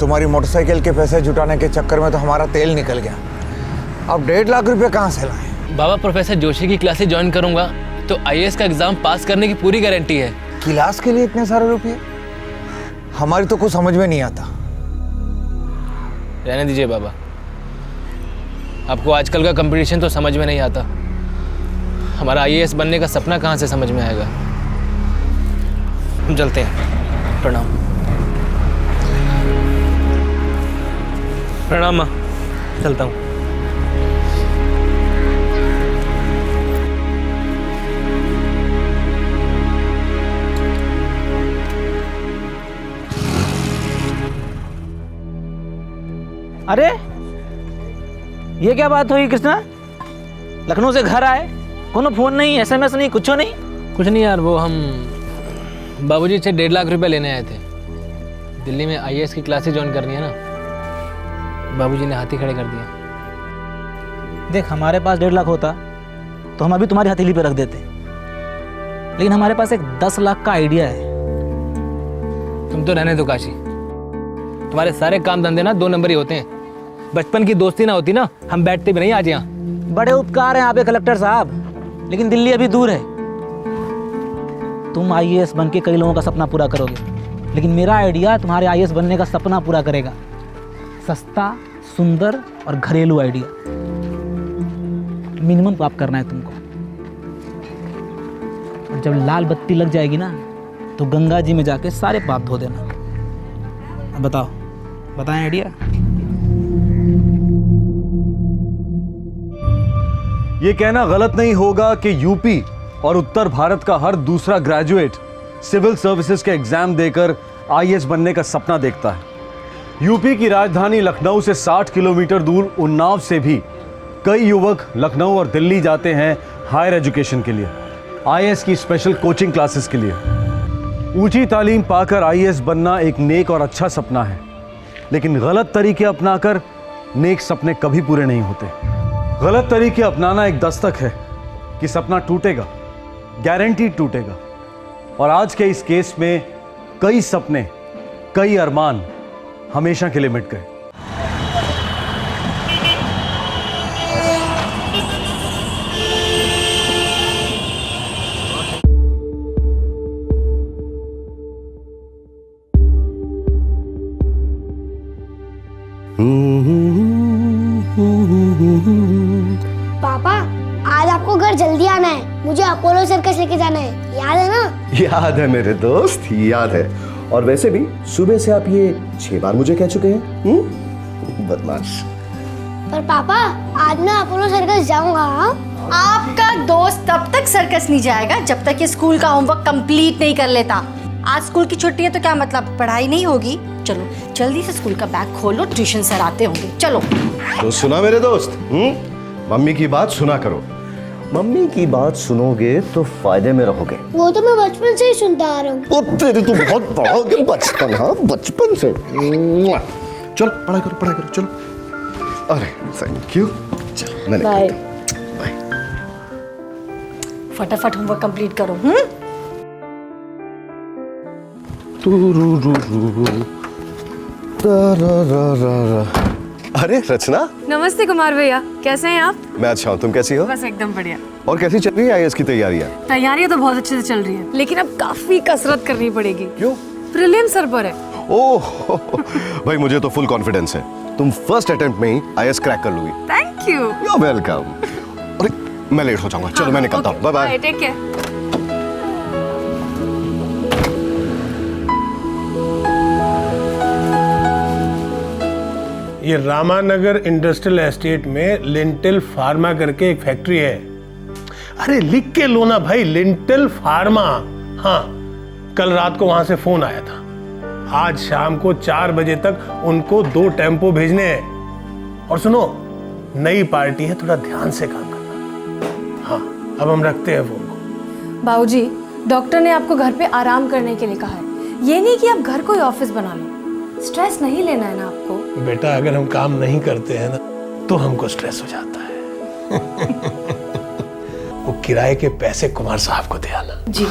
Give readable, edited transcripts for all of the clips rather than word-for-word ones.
तुम्हारी मोटरसाइकिल के पैसे जुटाने के चक्कर में तो हमारा तेल निकल गया। अब 1.5 लाख रुपए कहाँ से लाएं? बाबा प्रोफेसर जोशी की क्लासेस ज्वाइन करूंगा तो आईएएस का एग्जाम पास करने की पूरी गारंटी है। क्लास के लिए इतने सारे रुपये? हमारी तो कुछ समझ में नहीं आता। रहने दीजिए बाबा, आपको आजकल का कंपटीशन तो समझ में नहीं आता, हमारा आईएएस बनने का सपना कहाँ से समझ में आएगा। हम चलते हैं। प्रणाम। प्रणाम माँ, चलता हूँ। अरे ये क्या बात हुई कृष्णा? लखनऊ से घर आए, कोनो फोन नहीं, एसएमएस नहीं, कुछ नहीं? कुछ नहीं यार, वो हम बाबूजी से 1.5 लाख रुपए लेने आए थे। दिल्ली में आईएएस की क्लासेस ज्वाइन करनी है ना, बाबूजी ने हाथी खड़े कर दिया। देख, हमारे पास 1.5 लाख होता तो हम अभी तुम्हारी हथेली पे रख देते, लेकिन हमारे पास एक 10 लाख का आइडिया है। तुम तो रहने दो काशी, तुम्हारे सारे काम धंधे ना 2 नंबर ही होते हैं। बचपन की दोस्ती ना होती ना, हम बैठते भी नहीं आज यहाँ। बड़े उपकार हैं आपके कलेक्टर साहब, लेकिन दिल्ली अभी दूर है। तुम आईएएस बन के कई लोगों का सपना पूरा करोगे, लेकिन मेरा आइडिया तुम्हारे आईएएस बनने का सपना पूरा करेगा। सस्ता, सुंदर और घरेलू आइडिया। मिनिमम पाप करना है तुमको, और जब लाल बत्ती लग जाएगी ना तो गंगा जी में जाके सारे पाप धो देना। अब बताओ, बताएं आइडिया? ये कहना गलत नहीं होगा कि यूपी और उत्तर भारत का हर दूसरा ग्रेजुएट सिविल सर्विसेज के एग्जाम देकर आईएएस बनने का सपना देखता है। यूपी की राजधानी लखनऊ से 60 किलोमीटर दूर उन्नाव से भी कई युवक लखनऊ और दिल्ली जाते हैं हायर एजुकेशन के लिए, आईएएस की स्पेशल कोचिंग क्लासेस के लिए। ऊंची तालीम पाकर आईएएस बनना एक नेक और अच्छा सपना है, लेकिन गलत तरीके अपनाकर नेक सपने कभी पूरे नहीं होते। गलत तरीके अपनाना एक दस्तक है कि सपना टूटेगा, गारंटीड टूटेगा। और आज के इस केस में कई सपने, कई अरमान हमेशा के लिए मिट गए। पापा, आज आपको घर जल्दी आना है, मुझे अपोलो सर्कस लेके जाना है, याद है ना? याद है मेरे दोस्त, याद है। और वैसे भी सुबह से आप ये 6 बार मुझे कह चुके हैं। बदमाश। पर पापा, आज मैं अपोलो सर्कस जाऊंगा। आपका दोस्त तब तक सर्कस नहीं जाएगा जब तक ये स्कूल का होमवर्क कंप्लीट नहीं कर लेता। आज स्कूल की छुट्टी है तो क्या मतलब पढ़ाई नहीं होगी? चलो जल्दी से स्कूल का बैग खोलो, ट्यूशन सर आते होंगे। चलो। तो सुना मेरे दोस्त, मम्मी की बात सुना करो। मम्मी की बात सुनोगे तो फायदे में रहोगे। वो तो मैं बचपन से ही सुनता आ रहा हूँ। तेरे तो बहुत बड़ा हो गया बचपन। हाँ, बचपन से। चलो पढ़ाई करो, पढ़ाई करो, चलो। अरे थैंक यू। चलो मैंने बाय। बाय। फटाफट होमवर्क कंप्लीट करो। अरे रचना। नमस्ते कुमार भैया, कैसे हैं आप? मैं अच्छा हूँ, तुम कैसी हो? बस एकदम बढ़िया। और कैसी चल रही है आईएएस की तैयारियाँ? तैयारियां तो बहुत अच्छे से चल रही हैं, लेकिन अब काफी कसरत करनी पड़ेगी। क्यों? प्रीलिम सर पर है। ओह भाई, मुझे तो फुल कॉन्फिडेंस है, तुम फर्स्ट अटेम्प्ट में ही आईएएस क्रैक कर लोगी। Thank you. You are welcome. अरे मैं लेट हो जाऊंगा, चलो मैं निकलता हूँ। Bye bye. Take care. ये रामानगर इंडस्ट्रियल एस्टेट में लिंटल फार्मा करके एक फैक्ट्री है। अरे लिख के लो ना भाई, लिंटल फार्मा। हाँ, कल रात को वहां से फोन आया था। आज शाम को 4 बजे तक उनको 2 टेम्पो भेजने हैं। और सुनो, नई पार्टी है, थोड़ा ध्यान से काम करना। हाँ, अब हम रखते हैं फोन को। बाबूजी, डॉक्टर ने आपको घर पे आराम करने के लिए कहा है, ये नहीं कि आप घर को ही ऑफिस बना लो। स्ट्रेस नहीं लेना है ना आपको। बेटा, अगर हम काम नहीं करते हैं ना तो हमको स्ट्रेस हो जाता है। वो किराए के पैसे कुमार साहब को दे आना। जी।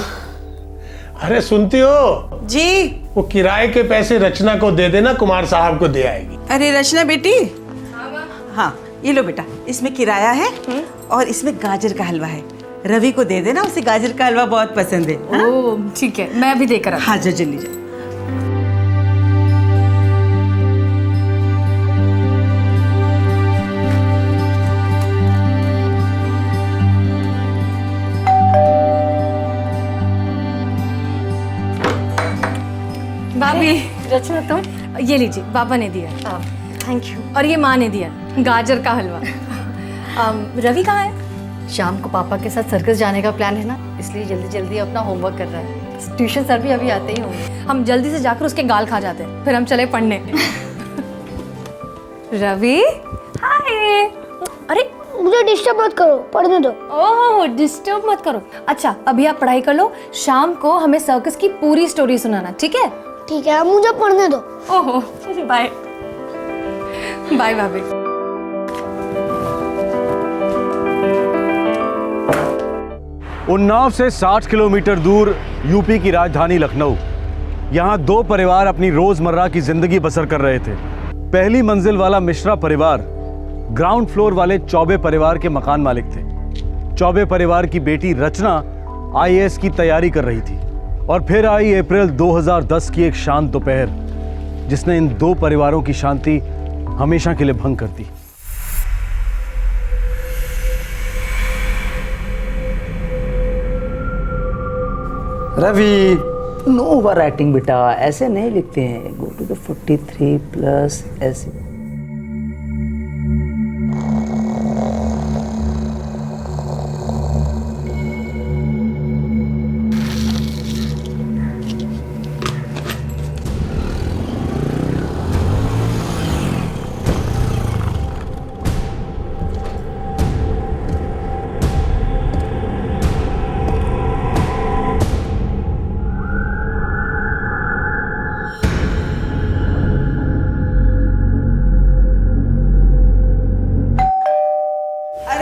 अरे सुनती हो? जी। वो किराए के पैसे रचना को दे देना, कुमार साहब को दे आएगी। अरे रचना बेटी। हाँ ये लो बेटा, इसमें किराया है और इसमें गाजर का हलवा है। रवि को दे देना, उसे गाजर का हलवा बहुत पसंद है। ओह ठीक है, मैं अभी देकर आती हूँ। हाँ जो जल्दी जा। भाभी, रचना तुम ये लीजिए, पापा ने दिया। Thank you. और ये माँ ने दिया गाजर का हलवा। रवि कहाँ है? शाम को पापा के साथ सर्कस जाने का प्लान है ना, इसलिए जल्दी जल्दी अपना होमवर्क कर रहा है। ट्यूशन सर भी अभी आते ही होंगे। हम जल्दी से जाकर उसके गाल खा जाते हैं, फिर हम चले पढ़ने। रवि हाय। अरे मुझे डिस्टर्ब मत करो, पढ़ने दो। ओह डिस्टर्ब मत करो। अच्छा अभी आप पढ़ाई कर लो, शाम को हमें सर्कस की पूरी स्टोरी सुनाना, ठीक है? ठीक है, मुझे पढ़ने दो। ओहो बाय बाय भाभी। उन्नाव से 60 किलोमीटर दूर यूपी की राजधानी लखनऊ। यहाँ दो परिवार अपनी रोजमर्रा की जिंदगी बसर कर रहे थे। पहली मंजिल वाला मिश्रा परिवार ग्राउंड फ्लोर वाले चौबे परिवार के मकान मालिक थे। चौबे परिवार की बेटी रचना आईएएस की तैयारी कर रही थी। और फिर आई अप्रैल 2010 की एक शांत दोपहर, जिसने इन दो परिवारों की शांति हमेशा के लिए भंग कर दी। रवि, नो ओवर राइटिंग बेटा, ऐसे नहीं लिखते हैं। गो टू द 43 प्लस ऐसे।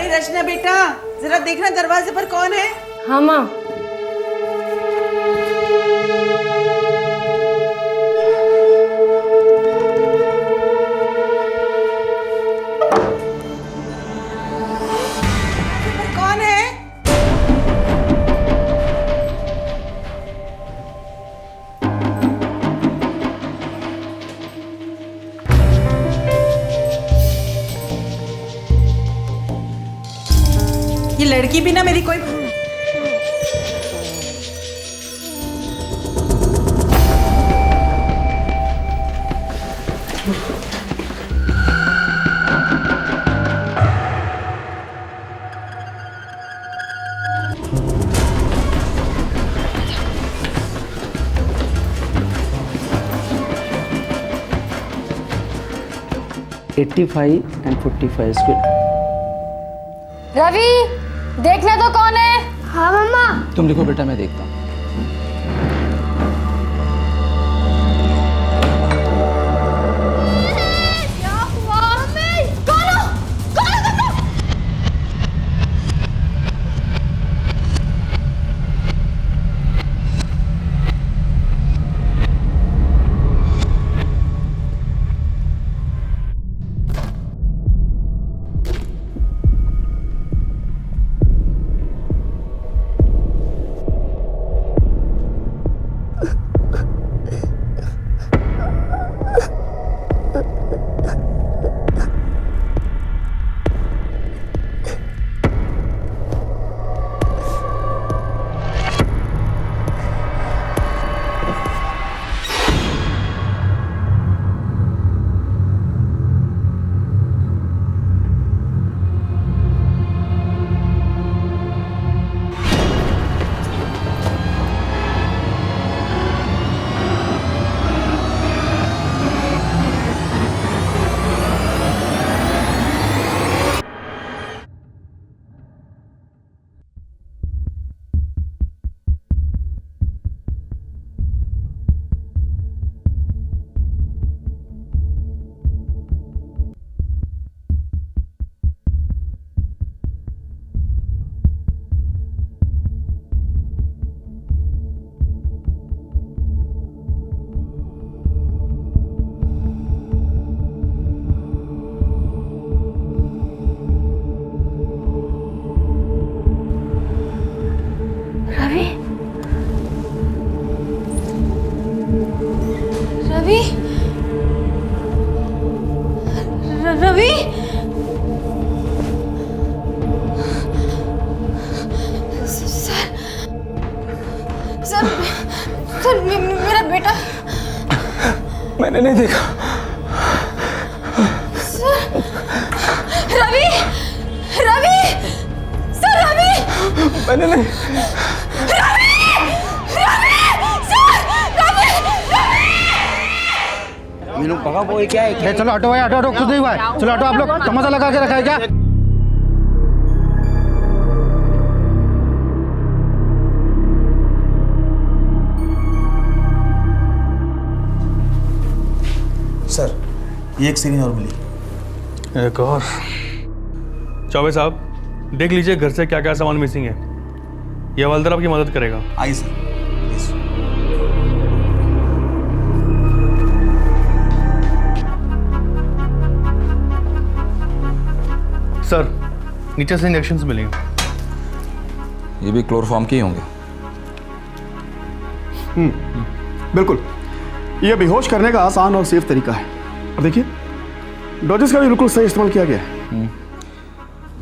रचना बेटा जरा देखना दरवाजे पर कौन है। हाँ माँ। कौन है? ये लड़की भी ना मेरी कोई रवि देखना तो कौन है? हाँ मम्मा। तुम लिखो बेटा, मैं देखता हूँ। मैंने नहीं। चलो ऑटो भाई, ऑटो कुछ नहीं हुआ है। चलो ऑटो, आप लोग तमाशा लगा के रखा है क्या? सर, ये एक सीरीज और मिली। एक और। चौबे साहब, देख लीजिए घर से क्या क्या सामान मिसिंग है। ये हवलदार आपकी मदद करेगा। आइए सर, प्लीज। सर, नीचे से इंजेक्शंस मिलेंगे। ये भी क्लोरोफॉर्म के ही होंगे। बिल्कुल, ये बेहोश करने का आसान और सेफ तरीका है। अब देखिए, डोजेस का भी बिल्कुल सही इस्तेमाल किया गया है।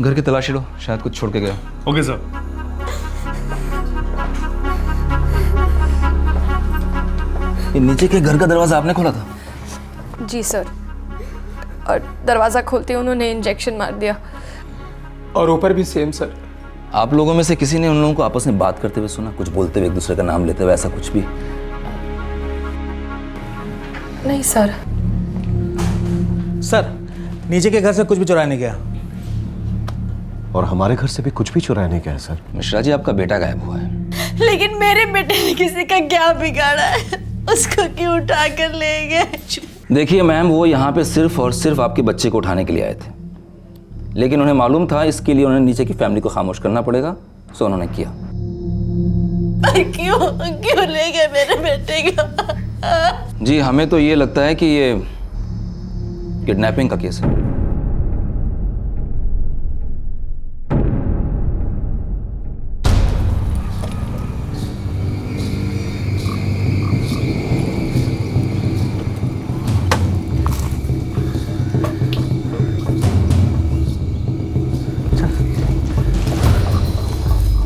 घर की तलाशी लो, शायद कुछ छोड़ के गया। Okay sir. ये नीचे के घर का दरवाजा आपने खोला था? जी सर, और दरवाज़ा खोलते ही उन्होंने इंजेक्शन मार दिया। और ऊपर भी सेम सर। आप लोगों में से किसी ने उन लोगों को आपस में बात करते हुए सुना? कुछ बोलते हुए, एक दूसरे का नाम लेते हुए, ऐसा कुछ भी? नहीं सर। सर, नीचे के घर से कुछ भी चुराया नहीं गया। और हमारे घर से भी कुछ भी चुराया नहीं गया सर। मिश्रा जी, आपका बेटा गायब हुआ है। लेकिन मेरे बेटे ने किसी का क्या बिगाड़ा है? उसको क्यों उठा कर ले गए? देखिए मैम, वो यहाँ पे सिर्फ और सिर्फ आपके बच्चे को उठाने के लिए आए थे, लेकिन उन्हें मालूम था इसके लिए उन्हें नीचे की फैमिली को खामोश करना पड़ेगा, सो उन्होंने किया। क्यों क्यों ले गए मेरे बेटे को? जी, हमें तो ये लगता है कि ये किडनैपिंग का केस है।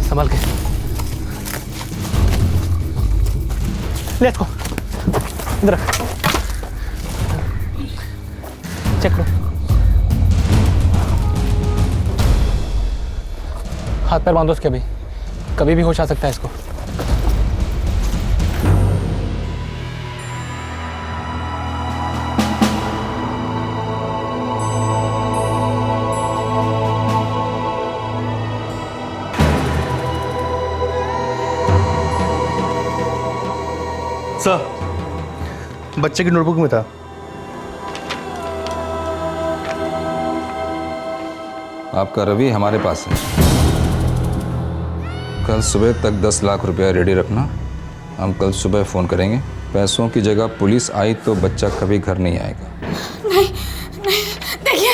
संभाल के। Let's go. इधर रख। चेक लो। हाथ पैर बांधो उसके, कभी भी होश आ सकता है इसको। सर, बच्चे की नोटबुक में था। आपका रवि हमारे पास है। कल सुबह तक 10 लाख रुपया रेडी रखना। हम कल सुबह फ़ोन करेंगे। पैसों की जगह पुलिस आई तो बच्चा कभी घर नहीं आएगा। नहीं, देखिए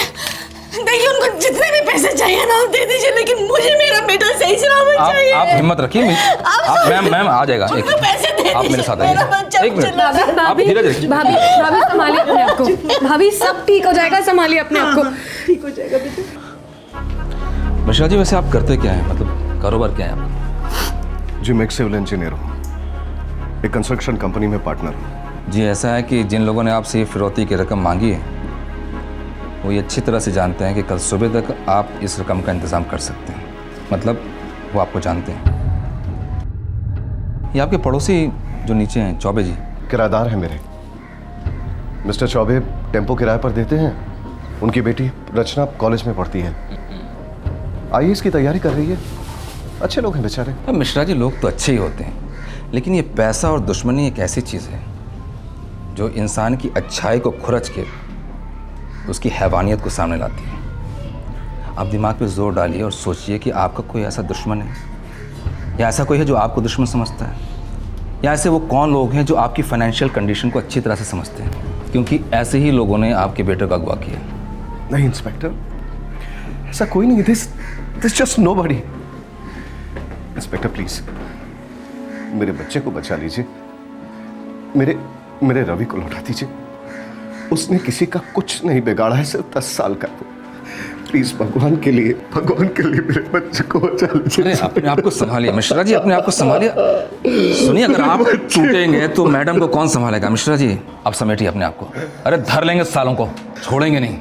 देखिए, उनको जितने भी पैसे चाहिए ना दे दीजिए, लेकिन मुझे मेरा बेटा सही सलामत चाहिए। आप हिम्मत रखिए। मैम आ जाएगा। एक पैसे दे आप मेरे साथ मेरा आइए। बच्चा एक मिनट, आप भाभी धीरज रखिए। भाभी संभालिए अपने आप को। भाभी सब ठीक हो जाएगा, संभालिए अपने आप को। ठीक हो जाएगा बेटा। मिश्रा जी, वैसे आप करते क्या है, मतलब कारोबार क्या है आपका? जी, मैं एक सिविल इंजीनियर हूँ, एक कंस्ट्रक्शन कंपनी में पार्टनर हूँ। जी, ऐसा है कि जिन लोगों ने आपसे ये फिरौती की रकम मांगी है, वो ये अच्छी तरह से जानते हैं कि कल सुबह तक आप इस रकम का इंतज़ाम कर सकते हैं। मतलब वो आपको जानते हैं। ये आपके पड़ोसी जो नीचे हैं, चौबे जी, किराएदार हैं मेरे। मिस्टर चौबे टेम्पो किराए पर देते हैं। उनकी बेटी रचना कॉलेज में पढ़ती है, आईएएस की तैयारी कर रही है। अच्छे लोग हैं बेचारे। अब मिश्रा जी, लोग तो अच्छे ही होते हैं, लेकिन ये पैसा और दुश्मनी एक ऐसी चीज़ है जो इंसान की अच्छाई को खुरच के उसकी हैवानियत को सामने लाती है। आप दिमाग पे जोर डालिए और सोचिए कि आपका कोई ऐसा दुश्मन है, या ऐसा कोई है जो आपको दुश्मन समझता है, या ऐसे वो कौन लोग हैं जो आपकी फाइनेंशियल कंडीशन को अच्छी तरह से समझते हैं, क्योंकि ऐसे ही लोगों ने आपके बेटे का अगवा किया। नहीं इंस्पेक्टर, ऐसा कोई नहीं। This just nobody. Inspector please मेरे बच्चे को बचा लीजिए, मेरे रवि को लौटा दीजिए। उसने किसी का कुछ नहीं बिगाड़ा है, सिर्फ 10 साल का। प्लीज भगवान के लिए मेरे बच्चे को बचा लीजिए। अरे अपने आप को संभालिए मिश्रा जी, अपने आप को संभालिए। सुनिए, अगर आप टूटेंगे तो मैडम को कौन संभालेगा? मिश्रा जी, आप समेटिए अपने आप को। अरे धर लेंगे सालों को, छोड़ेंगे नहीं।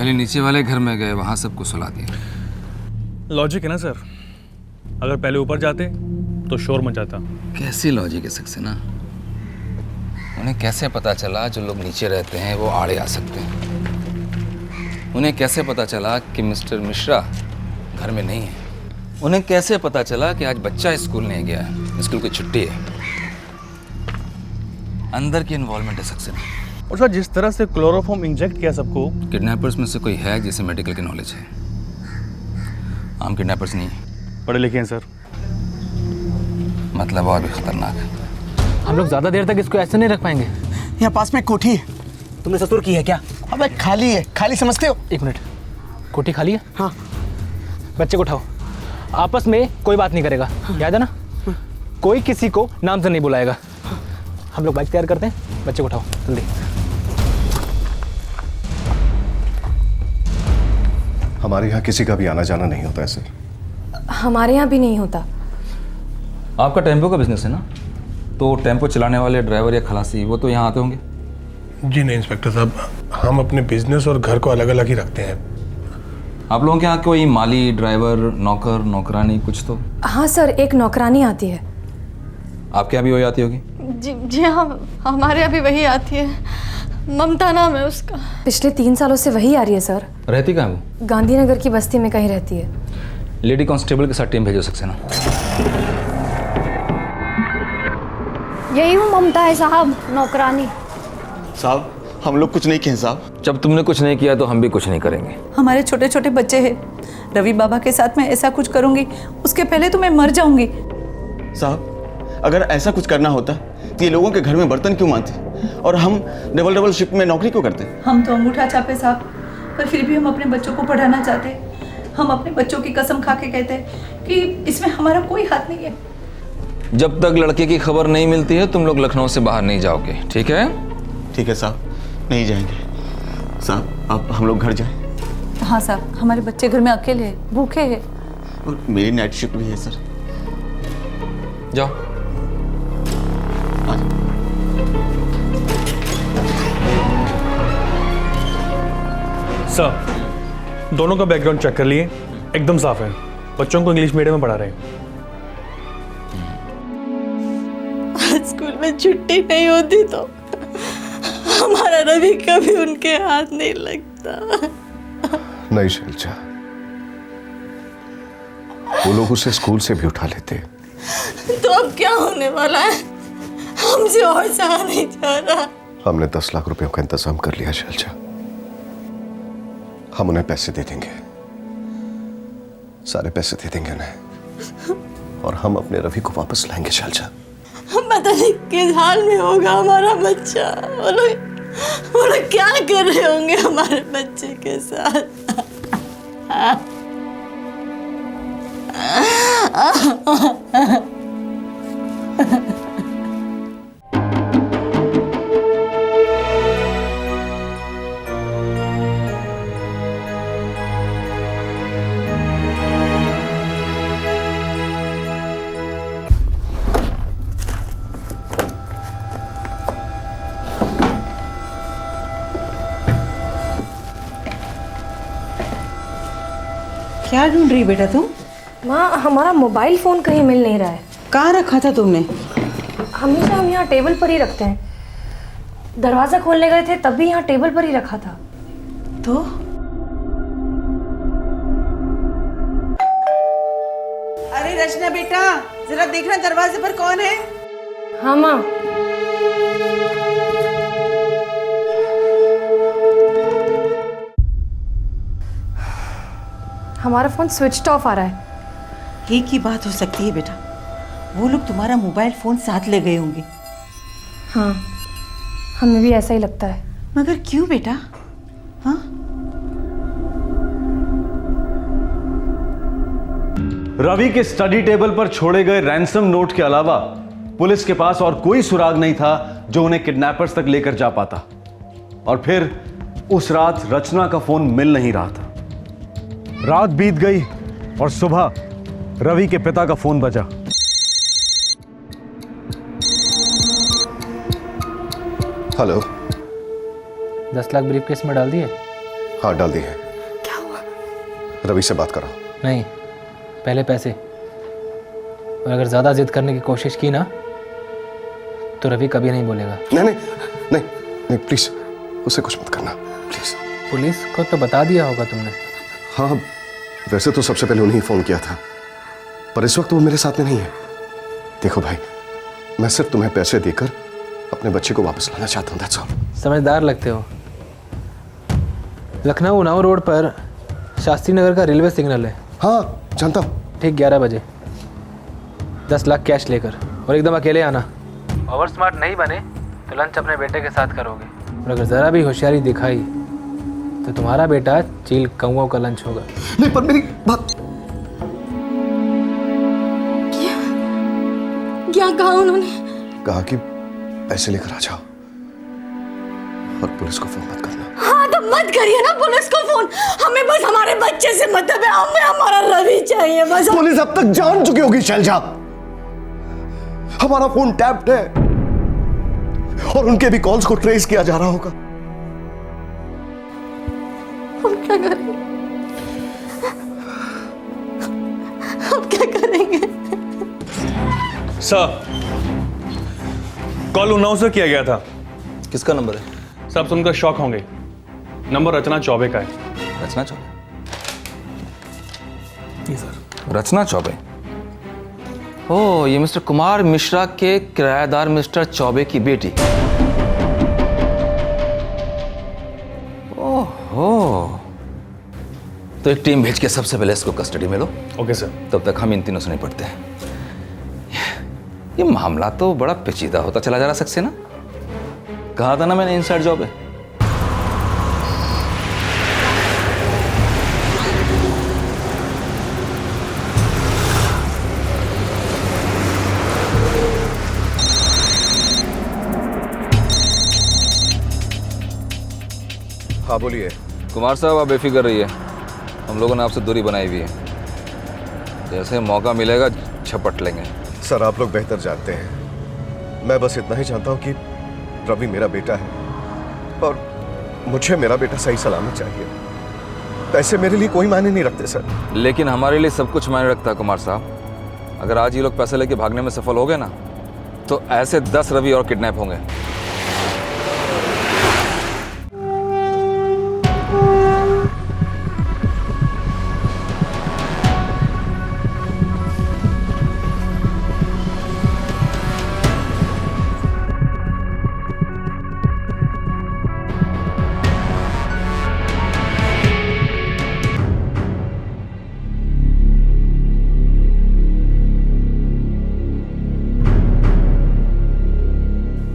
पहले नीचे वाले घर में गए, वहाँ सबको सुला दिया। लॉजिक है ना सर, अगर पहले ऊपर जाते तो शोर मचाता। कैसी लॉजिक है सक्सेना? उन्हें कैसे पता चला जो लोग नीचे रहते हैं वो आड़े आ सकते हैं? उन्हें कैसे पता चला कि मिस्टर मिश्रा घर में नहीं है? उन्हें कैसे पता चला कि आज बच्चा स्कूल नहीं गया है, स्कूल की छुट्टी है? अंदर की इन्वॉल्वमेंट है सक्सेना। और सर जिस तरह से क्लोरोफॉर्म इंजेक्ट किया सबको, किडनैपर्स में से कोई है जिसे मेडिकल की नॉलेज है? आम किडनैपर्स नहीं है, पढ़े लिखे हैं सर। मतलब और भी खतरनाक है। हम लोग ज़्यादा देर तक इसको ऐसे नहीं रख पाएंगे। यहाँ पास में एक कोठी है, तुमने ससुर की है क्या? अबे खाली है, खाली समझते हो? एक मिनट, कोठी खाली है? हाँ। बच्चे को उठाओ, आपस में कोई बात नहीं करेगा, याद है ना? कोई किसी को नाम से नहीं बुलाएगा। हम लोग बाइक तैयार करते हैं, बच्चे को उठाओ जल्दी। हमारे यहाँ किसी का भी आना जाना नहीं होता है सर। हमारे यहाँ भी नहीं होता। आपका टेम्पो का बिजनेस है ना, तो टेम्पो चलाने वाले ड्राइवर या खलासी वो तो यहाँ आते होंगे? जी नहीं इंस्पेक्टर साहब, हम अपने बिजनेस और घर को अलग अलग ही रखते हैं। आप लोगों के यहाँ कोई माली, ड्राइवर, नौकर, नौकरानी कुछ तो? हाँ सर, एक नौकरानी आती है। आपके यहाँ भी वही आती होगी? जी हाँ, हमारे यहाँ भी वही आती है। ममता नाम है उसका। पिछले 3 सालों से वही आ रही है सर। रहती कहाँ वो? गांधीनगर की बस्ती में कहीं रहती है। लेडी कांस्टेबल के साथ टीम भेजो सक्सेना। यही हूँ ममता है साहब, नौकरानी। साहब हम लोग कुछ नहीं किए साहब। जब तुमने कुछ नहीं किया तो हम भी कुछ नहीं करेंगे। हमारे छोटे छोटे बच्चे हैं, रवि बाबा के साथ मैं ऐसा कुछ करूंगी उसके पहले तो मैं मर जाऊंगी। साहब अगर ऐसा कुछ करना होता तो ये लोगों के घर में बर्तन क्यों मानते और हम डबल शिफ्ट में नौकरी क्यों करते? हम तो अंगूठा छापे साहब, पर फिर भी हम अपने बच्चों को पढ़ाना चाहते। हम अपने बच्चों की कसम खा के कहते हैं कि इसमें हमारा कोई हाथ नहीं है। जब तक लड़के की खबर नहीं मिलती है तुम लोग लखनऊ से बाहर नहीं जाओगे, ठीक है? ठीक है साहब, नहीं जाएंगे। साहब आप हम लोग घर जाएं। हाँ साहब, हमारे बच्चे घर में अकेले हैं, भूखे हैं। और मेरी नाइट शिफ्ट भी है सर। जाओ। सर दोनों का बैकग्राउंड चेक कर लिए, एकदम साफ है। बच्चों को इंग्लिश मीडियम में पढ़ा रहे हैं। स्कूल में छुट्टी नहीं होती तो हमारा रवि कभी उनके हाथ नहीं लगता। नहीं शैलजा, वो लोग उसे स्कूल से भी उठा लेते। तो अब क्या होने वाला है? हमसे और सहा नहीं जा रहा। हमने 10 लाख रुपयों का इंतजाम कर लिया शैलजा, हम उन्हें पैसे दे देंगे, सारे पैसे दे देंगे उन्हें, और हम अपने रवि को वापस लाएंगे शैलजा। पता नहीं किस हाल में होगा हमारा बच्चा। वो लोग क्या कर रहे होंगे हमारे बच्चे के साथ। क्या ढूंढ रही बेटा तुम? माँ, हमारा मोबाइल फ़ोन कहीं मिल नहीं रहा है। कहाँ रखा था तुमने? हमेशा हम यहाँ टेबल पर ही रखते हैं। दरवाज़ा खोलने गए थे तब भी यहाँ टेबल पर ही रखा था। तो अरे रचना बेटा, जरा देखना दरवाजे पर कौन है। हाँ माँ। हमारा फ़ोन स्विच ऑफ आ रहा है। एक ही बात हो सकती है बेटा, वो लोग तुम्हारा मोबाइल फ़ोन साथ ले गए होंगे। हाँ, हमें भी ऐसा ही लगता है। मगर क्यों बेटा? हाँ, रवि के स्टडी टेबल पर छोड़े गए रैंसम नोट के अलावा पुलिस के पास और कोई सुराग नहीं था जो उन्हें किडनैपर्स तक लेकर जा पाता। और फिर उस रात रचना का फोन मिल नहीं रहा था। रात बीत गई और सुबह रवि के पिता का फोन बजा। हेलो। 10 लाख ब्रीफकेस में डाल दिए? हाँ डाल दी है। क्या हुआ? रवि से बात करो। नहीं, पहले पैसे। और अगर ज़्यादा जिद करने की कोशिश की ना तो रवि कभी नहीं बोलेगा। नहीं नहीं नहीं नहीं प्लीज, उसे कुछ मत करना प्लीज। पुलिस को तो बता दिया होगा तुमने। हाँ वैसे तो सबसे पहले उन्हें फ़ोन किया था, पर इस वक्त वो मेरे साथ में नहीं है। देखो भाई, मैं सिर्फ तुम्हें पैसे देकर अपने बच्चे को वापस लाना चाहता हूँ, दैट्स ऑल। समझदार लगते हो। लखनऊ उन्नाव रोड पर शास्त्री नगर का रेलवे सिग्नल है। हाँ जानता हूँ। ठीक 11 बजे 10 लाख कैश लेकर, और एकदम अकेले आना। ओवर स्मार्ट नहीं बने तो लंच अपने बेटे के साथ करोगे, और अगर ज़रा भी होशियारी दिखाई तो तुम्हारा बेटा चील कौओं का लंच होगा। नहीं पर मेरी बात। क्या कहा उन्होंने? कहा कि पैसे लेकर आ जाओ और पुलिस को फोन मत करना। हाँ तो मत करिए ना पुलिस को फोन, हमें बस हमारे बच्चे से मतलब है, हमें हमारा रवि चाहिए बस। पुलिस अब तक जान चुकी होगी शैलजा, हमारा फोन टैप्ड है और उनके भी कॉल्स को ट्रेस किया जा रहा होगा। हम क्या करेंगे? हम क्या करेंगे? सर, कॉल उन्नाव से किया गया था। किसका नंबर है? सब सुनकर शॉक होंगे। नंबर रचना चौबे का है। रचना चौबे? जी सर। रचना चौबे? ओह, ये मिस्टर कुमार मिश्रा के किराएदार मिस्टर चौबे की बेटी। ओहो, तो एक टीम भेज के सबसे पहले इसको कस्टडी में लो। Okay sir. तब तक हम इन तीनों से निपटते हैं। ये मामला तो बड़ा पेचीदा होता चला जा रहा सक्सेना। कहा था ना मैंने, इनसाइड जॉब है। हाँ बोलिए। कुमार साहब, आप बेफिक्र रहिए, हम लोगों ने आपसे दूरी बनाई हुई है। जैसे मौका मिलेगा झपट लेंगे। सर आप लोग बेहतर जानते हैं, मैं बस इतना ही जानता हूँ कि रवि मेरा बेटा है और मुझे मेरा बेटा सही सलामत चाहिए। पैसे मेरे लिए कोई मायने नहीं रखते सर। लेकिन हमारे लिए सब कुछ मायने रखता है कुमार साहब। अगर आज ये लोग पैसे लेके भागने में सफल हो गए ना, तो ऐसे 10 रवि और किडनैप होंगे।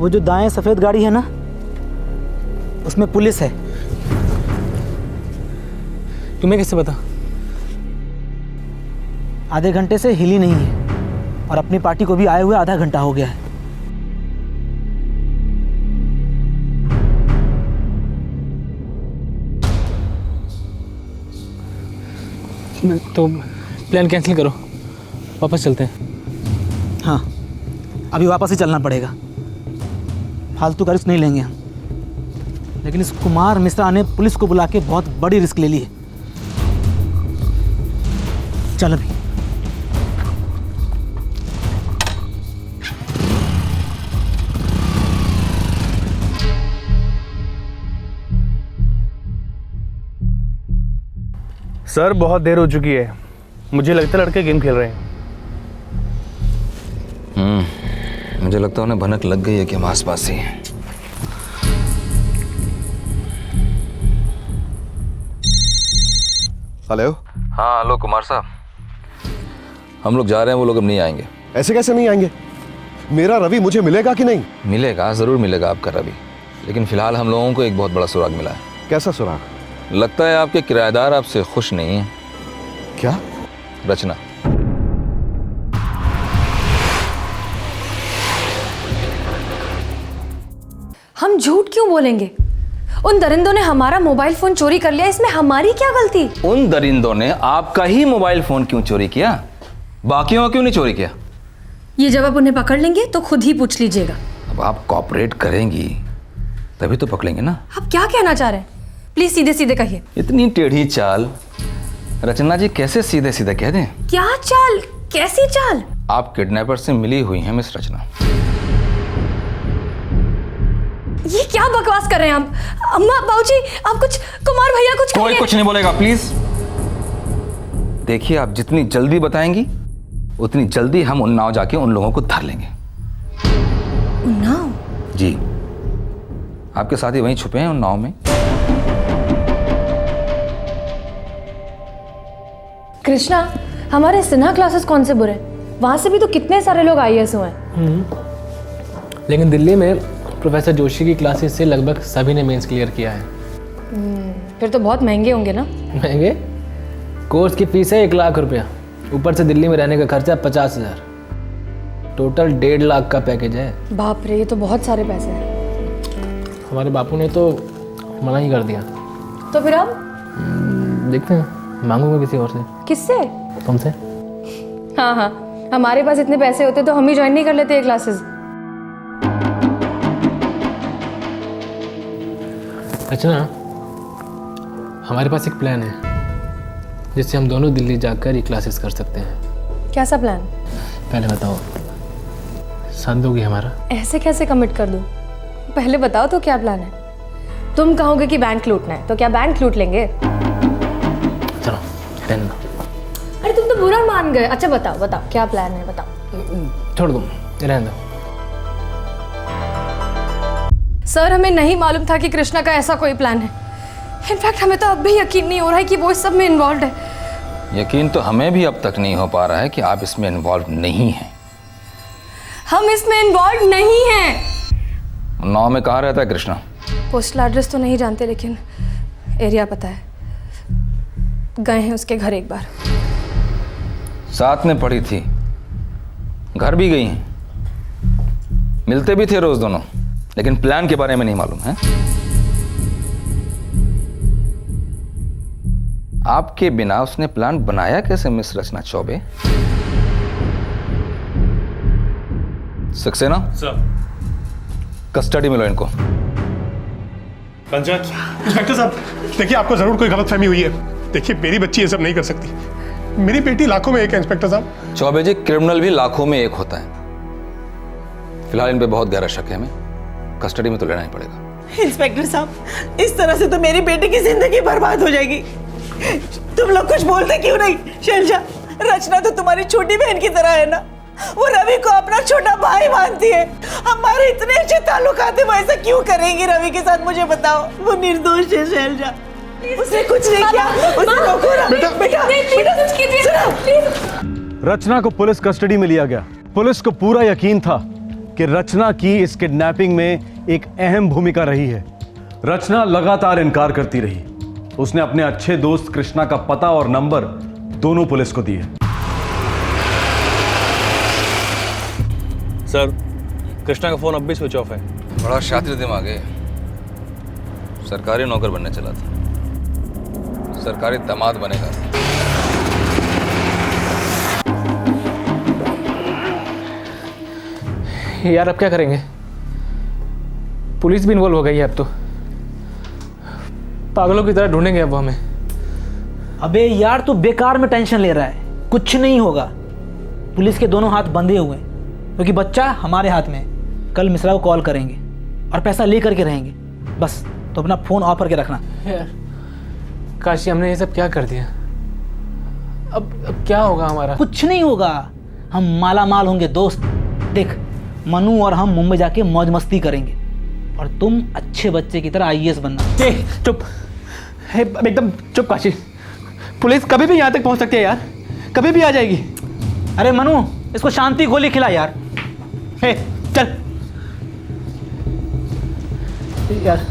वो जो दाएं सफ़ेद गाड़ी है ना, उसमें पुलिस है। तुम्हें कैसे पता? आधे घंटे से हिली नहीं है और अपनी पार्टी को भी आए हुए आधा घंटा हो गया है। तो प्लान कैंसिल करो, वापस चलते हैं। हाँ, अभी वापस ही चलना पड़ेगा, फालतू का रिस्क नहीं लेंगे हम। लेकिन इस कुमार मिश्रा ने पुलिस को बुला के बहुत बड़ी रिस्क ले ली है। चल अभी। सर बहुत देर हो चुकी है, मुझे लगता है लड़के गेम खेल रहे हैं। मुझे लगता है उन्हें भनक लग गई है कि हम आसपास ही हैं। हेलो। हाँ हेलो कुमार साहब, हम लोग जा रहे हैं, वो लोग अब नहीं आएंगे। ऐसे कैसे नहीं आएंगे? मेरा रवि मुझे मिलेगा कि नहीं? मिलेगा, ज़रूर मिलेगा आपका रवि, लेकिन फिलहाल हम लोगों को एक बहुत बड़ा सुराग मिला है। कैसा सुराग? लगता है आपके किराएदार आपसे खुश नहीं है। क्या? रचना। हम झूठ क्यों बोलेंगे? उन दरिंदों ने हमारा मोबाइल फोन चोरी कर लिया, इसमें हमारी क्या गलती? उन दरिंदों ने आपका ही मोबाइल फोन क्यों चोरी किया? बाकियों का क्यों नहीं चोरी किया? ये जब आप उन्हें पकड़ लेंगे तो खुद ही पूछ लीजिएगा। अब आप कॉपरेट करेंगी तभी तो पकड़ेंगे ना। आप क्या कहना चाह रहे हैं? प्लीज सीधे सीधे कहिए। इतनी टेढ़ी चाल रचना जी कैसे सीधे सीधे कह दें? क्या चाल? कैसी चाल? आप किडनैपर से मिली हुई हैं मिस रचना। ये क्या बकवास कर रहे हैं आप? अम्मा, बाबूजी, आप कुछ, कुमार भैया कुछ कोई कहिए। कुछ नहीं बोलेगा प्लीज। देखिए, आप जितनी जल्दी बताएंगी उतनी जल्दी हम उन्नाव जाके उन लोगों को धर लेंगे। उन्नाव? जी, आपके साथी वहीं छुपे हैं उन्नाव में। कृष्णा, हमारे सिन्हा क्लासेस कौन से बुरे? वहां से भी तो कितने सारे लोग आईएएस हुए हैं। लेकिन दिल्ली में प्रोफेसर जोशी की क्लासेस से लगभग सभी ने मेंस क्लियर किया है। फिर तो बहुत महंगे होंगे ना? महंगे? कोर्स की फीस है 1 लाख रुपया, ऊपर से दिल्ली में रहने का खर्चा 50,000, टोटल 1.5 लाख का पैकेज है। बाप रे, ये तो बहुत सारे पैसे हैं। हमारे बापू ने तो मना ही कर दिया। तो फिर अब देखते हैं, मांगूंगा किसी और से। किससे? तुमसे। हाँ हाँ, हमारे पास इतने पैसे होते तो हम ही ज्वाइन नहीं कर लेते ये क्लासेस। अच्छा, हमारे पास एक प्लान है जिससे हम दोनों दिल्ली जाकर ये क्लासेस कर सकते हैं। कैसा प्लान? पहले बताओ, साथ दोगी हमारा? ऐसे कैसे कमिट कर दूं? पहले बताओ तो क्या प्लान है? तुम कहोगे कि बैंक लूटना है तो क्या बैंक लूट लेंगे? चलो रहने दो। अरे तुम तो बुरा मान गए। अच्छा बताओ बताओ, क्या प्लान है बताओ। छोड़ दो, रहने दो। सर, हमें नहीं मालूम था कि कृष्णा का ऐसा कोई प्लान है। इनफैक्ट हमें तो अब भी यकीन नहीं हो रहा है कि वो इस सब में इन्वॉल्व है। यकीन तो हमें भी अब तक नहीं हो पा रहा है कि आप इसमें इन्वॉल्व नहीं हैं। हम इसमें इन्वॉल्व नहीं हैं। उन्नाव में कहाँ रहता है कृष्णा? पोस्टल एड्रेस तो नहीं जानते, लेकिन एरिया पता है। गए हैं उसके घर एक बार। साथ में पढ़ी थी, घर भी गई हैं, मिलते भी थे रोज दोनों, लेकिन प्लान के बारे में नहीं मालूम है। आपके बिना उसने प्लान बनाया कैसे मिस रचना चौबे? सक्सेना सर, कस्टडी में लो इनको। पंचायत इंस्पेक्टर साहब, देखिए आपको जरूर कोई गलतफहमी हुई है। देखिए, मेरी बच्ची ये सब नहीं कर सकती। मेरी बेटी लाखों में एक है इंस्पेक्टर साहब। चौबे जी, क्रिमिनल भी लाखों में एक होता है। फिलहाल इन पे बहुत गहरा शक है, हमें कस्टडी में तो लेना ही पड़ेगा। इंस्पेक्टर साहब, इस तरह से तो मेरी बेटी की जिंदगी बर्बाद हो जाएगी। तुम लोग कुछ बोलते क्यों नहीं? शैलजा, रचना तो तुम्हारी छोटी बहन की तरह है ना। वो रवि को अपना छोटा भाई मानती है। हमारे इतने अच्छे ताल्लुकात है, वो ऐसा क्यों करेंगी रवि के साथ? मुझे बताओ। वो निर्दोष है शैलजा, उसने कुछ नहीं किया। बेटा रचना को पुलिस कस्टडी में लिया गया। पुलिस को पूरा यकीन था कि रचना की इस किडनैपिंग में एक अहम भूमिका रही है। रचना लगातार इनकार करती रही। उसने अपने अच्छे दोस्त कृष्णा का पता और नंबर दोनों पुलिस को दिए। सर, कृष्णा का फोन अब भी स्विच ऑफ है। बड़ा शातिर दिमाग है, सरकारी नौकर बनने चला था, सरकारी दामाद बनेगा। यार अब क्या करेंगे? पुलिस भी इन्वॉल्व हो गई है अब तो। पागलों की तरह ढूंढेंगे अब वो हमें। अबे यार, तू बेकार में टेंशन ले रहा है। कुछ नहीं होगा। पुलिस के दोनों हाथ बंधे हुए हैं, क्योंकि बच्चा हमारे हाथ में है। कल मिश्रा को कॉल करेंगे और पैसा ले करके रहेंगे। बस तो अपना फोन ऑफ करके रखना। यार काशी, हमने ये सब क्या कर दिया? अब क्या होगा हमारा? कुछ नहीं होगा। हम माला माल होंगे दोस्त। देख, मनु और हम मुंबई जाके मौज मस्ती करेंगे और तुम अच्छे बच्चे की तरह आईएएस बनना। चुप, एकदम चुप काशी। पुलिस कभी भी यहाँ तक पहुँच सकती है यार, कभी भी आ जाएगी। अरे मनु, इसको शांति गोली खिला यार। हे चल यार।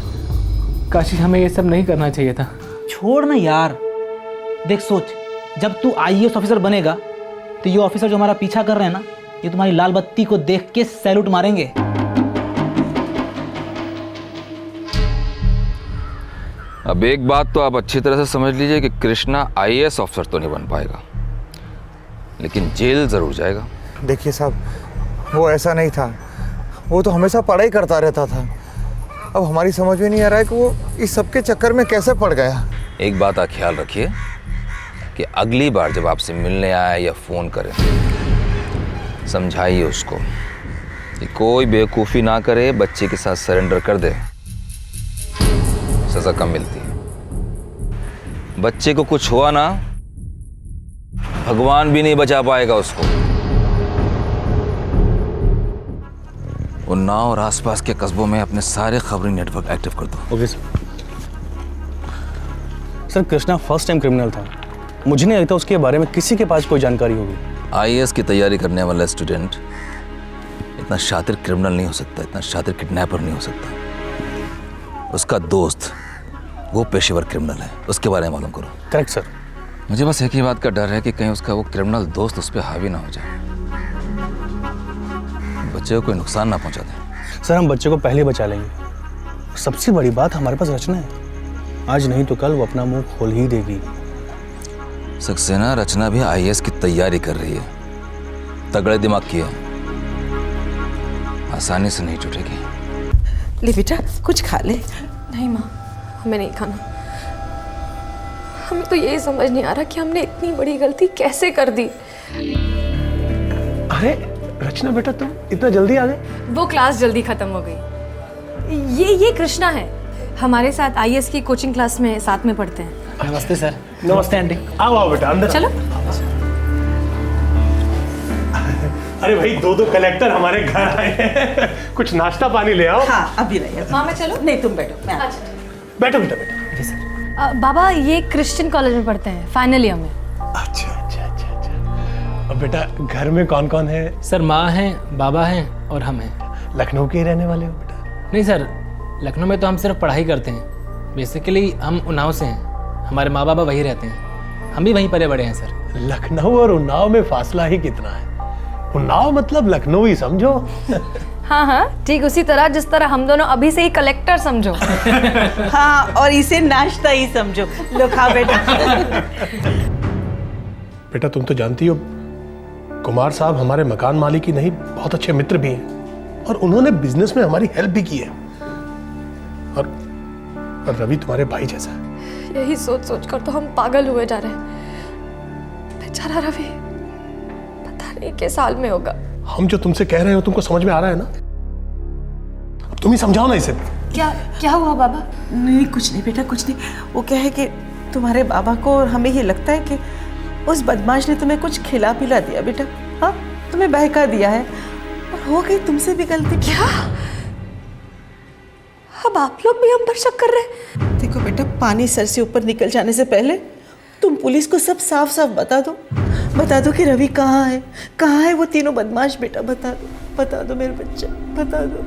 काशी, हमें ये सब नहीं करना चाहिए था। छोड़ ना यार। देख सोच, जब तू आईएएस ऑफिसर बनेगा तो ये ऑफिसर जो हमारा पीछा कर रहे हैं ना, ये तुम्हारी लाल बत्ती को देख के सैल्यूट मारेंगे। अब एक बात तो आप अच्छी तरह से समझ लीजिए कि कृष्णा आईएएस ऑफिसर तो नहीं बन पाएगा, लेकिन जेल जरूर जाएगा। देखिए साहब, वो ऐसा नहीं था। वो तो हमेशा पढ़ाई करता रहता था। अब हमारी समझ में नहीं आ रहा है कि वो इस सब के चक्कर में कैसे पड़ गया। एक बात का ख्याल रखिए कि अगली बार जब आपसे मिलने आए या फ़ोन करे, समझाइए उसको कि कोई बेवकूफ़ी ना करे, बच्चे के साथ सरेंडर कर दे, सज़ा कम मिलती है। बच्चे को कुछ हुआ ना, भगवान भी नहीं बचा पाएगा उसको। उन्नाव और आसपास के कस्बों में अपने सारे खबरी नेटवर्क एक्टिव कर दो। Okay sir, Krishna first time criminal था, मुझे नहीं लगता उसके बारे में किसी के पास कोई जानकारी होगी। आईएएस की तैयारी करने वाला स्टूडेंट इतना शातिर क्रिमिनल नहीं हो सकता, इतना शातिर किडनैपर नहीं हो सकता। उसका दोस्त वो पेशेवर क्रिमिनल है, उसके बारे में मालूम करो। Correct sir. मुझे बस एक ही बात का डर है कि कहीं उसका वो क्रिमिनल दोस्त उस पर हावी ना हो जाए, बच्चे को कोई नुकसान ना पहुंचा दे। सर हम बच्चे को पहले बचा लेंगे। सबसे बड़ी बात, हमारे पास रचना है, आज नहीं तो कल वो अपना मुंह खोल ही देगी। सक्सेना, रचना भी आईएएस की तैयारी कर रही है, तगड़े दिमाग की है, आसानी से नहीं छूटेगी। ले बेटा कुछ खा ले। नहीं माँ, हमें नहीं खाना। हमें तो यही समझ नहीं आ रहा कि हमने इतनी बड़ी गलती कैसे कर दी। अरे रचना बेटा, तुम इतना जल्दी आ गए? वो क्लास जल्दी खत्म हो गई। ये कृष्णा है, हमारे साथ आईएएस की कोचिंग क्लास में साथ में पढ़ते हैं। नमस्ते सर। नमस्ते आंटी। आओ आओ बेटा अंदर। चलो। अरे भाई, दो कलेक्टर हमारे घर आए हैं। कुछ नाश्ता पानी ले आओ। हाँ अभी नहीं। माँ मैं चलो? नहीं तुम बैठो, मैं बैठो बेटा बैठो। बाबा ये क्रिश्चियन कॉलेज में पढ़ते हैं, फाइनल ईयर में। अच्छा। अब बेटा घर में कौन कौन है? सर माँ हैं, बाबा हैं और हम हैं। लखनऊ के ही रहने वाले हो बेटा? नहीं सर, लखनऊ में तो हम सिर्फ पढ़ाई करते हैं। बेसिकली हम उन्नाव से हैं, हमारे माँ बाबा वहीं रहते हैं, हम भी वहीं पले बड़े हैं सर। लखनऊ और उन्नाव में फासला ही कितना है? उन्नाव मतलब लखनऊ ही समझो। हाँ, ठीक उसी तरह जिस तरह हम दोनों अभी से ही कलेक्टर समझो। हाँ, और इसे नाश्ता ही समझो। लो खा बेटा। बेटा तुम तो जानती हो, कुमार साहब हमारे मकान मालिक ही नहीं, बहुत अच्छे मित्र भी हैं, और उन्होंने बिजनेस में हमारी हेल्प भी की है। और रवि तुम्हारे भाई जैसा है। यही सोच सोच कर तो हम पागल हुए जा रहे हैं। बेचारा रवि पता नहीं किस हाल में होगा। हम जो तुमसे कह रहे हो तुमको समझ में आ रहा है ना? अब तुम ही समझाओ ना इसे। क्या हुआ बाबा? नहीं कुछ नहीं बेटा, कुछ नहीं। वो क्या है कि तुम्हारे बाबा को और हमें ये लगता है कि उस बदमाश ने तुम्हें कुछ खिला पिला दिया बेटा। हाँ, तुम्हें बहका दिया है और हो गई तुमसे भी गलती। क्या? अब आप लोग भी हम पर शक कर रहे हैं? देखो बेटा, पानी सर से ऊपर निकल जाने से पहले तुम पुलिस को सब साफ साफ बता दो कि रवि कहाँ है वो तीनों बदमाश। बेटा बता दो मेरे बच्चे, बता दो।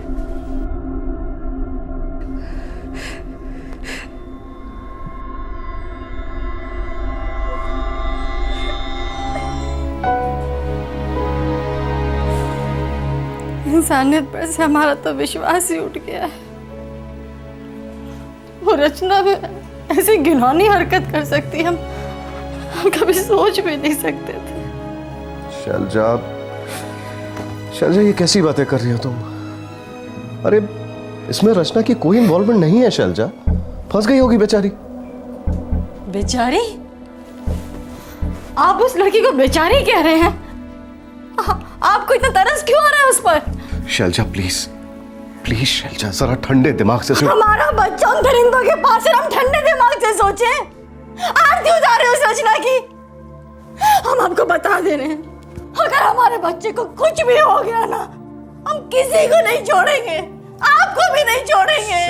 इंसानियत पर से हमारा तो विश्वास ही उठ गया है। वो रचना में ऐसी घिनौनी हरकत कर सकती है, हम कभी सोच भी नहीं सकते थे। शैलजा, ये कैसी बातें कर रही हो तुम? अरे इसमें रचना की कोई इन्वॉल्वमेंट नहीं है शैलजा, फंस गई होगी बेचारी। बेचारी? आप उस लड़की को बेचारी कह रहे हैं? आपको इतना तरस क्यों आ रहा है उस पर? शैलजा प्लीज शैलजा, जरा ठंडे दिमाग से सोच। हमारा बच्चा उन दरिंदों के पास है, हम ठंडे दिमाग से सोचे। आरती उतार रहे हो उस रचना की। हम आपको बता दे रहे हैं, अगर हमारे बच्चे को कुछ भी हो गया ना, हम किसी को नहीं छोड़ेंगे, आपको भी नहीं छोड़ेंगे।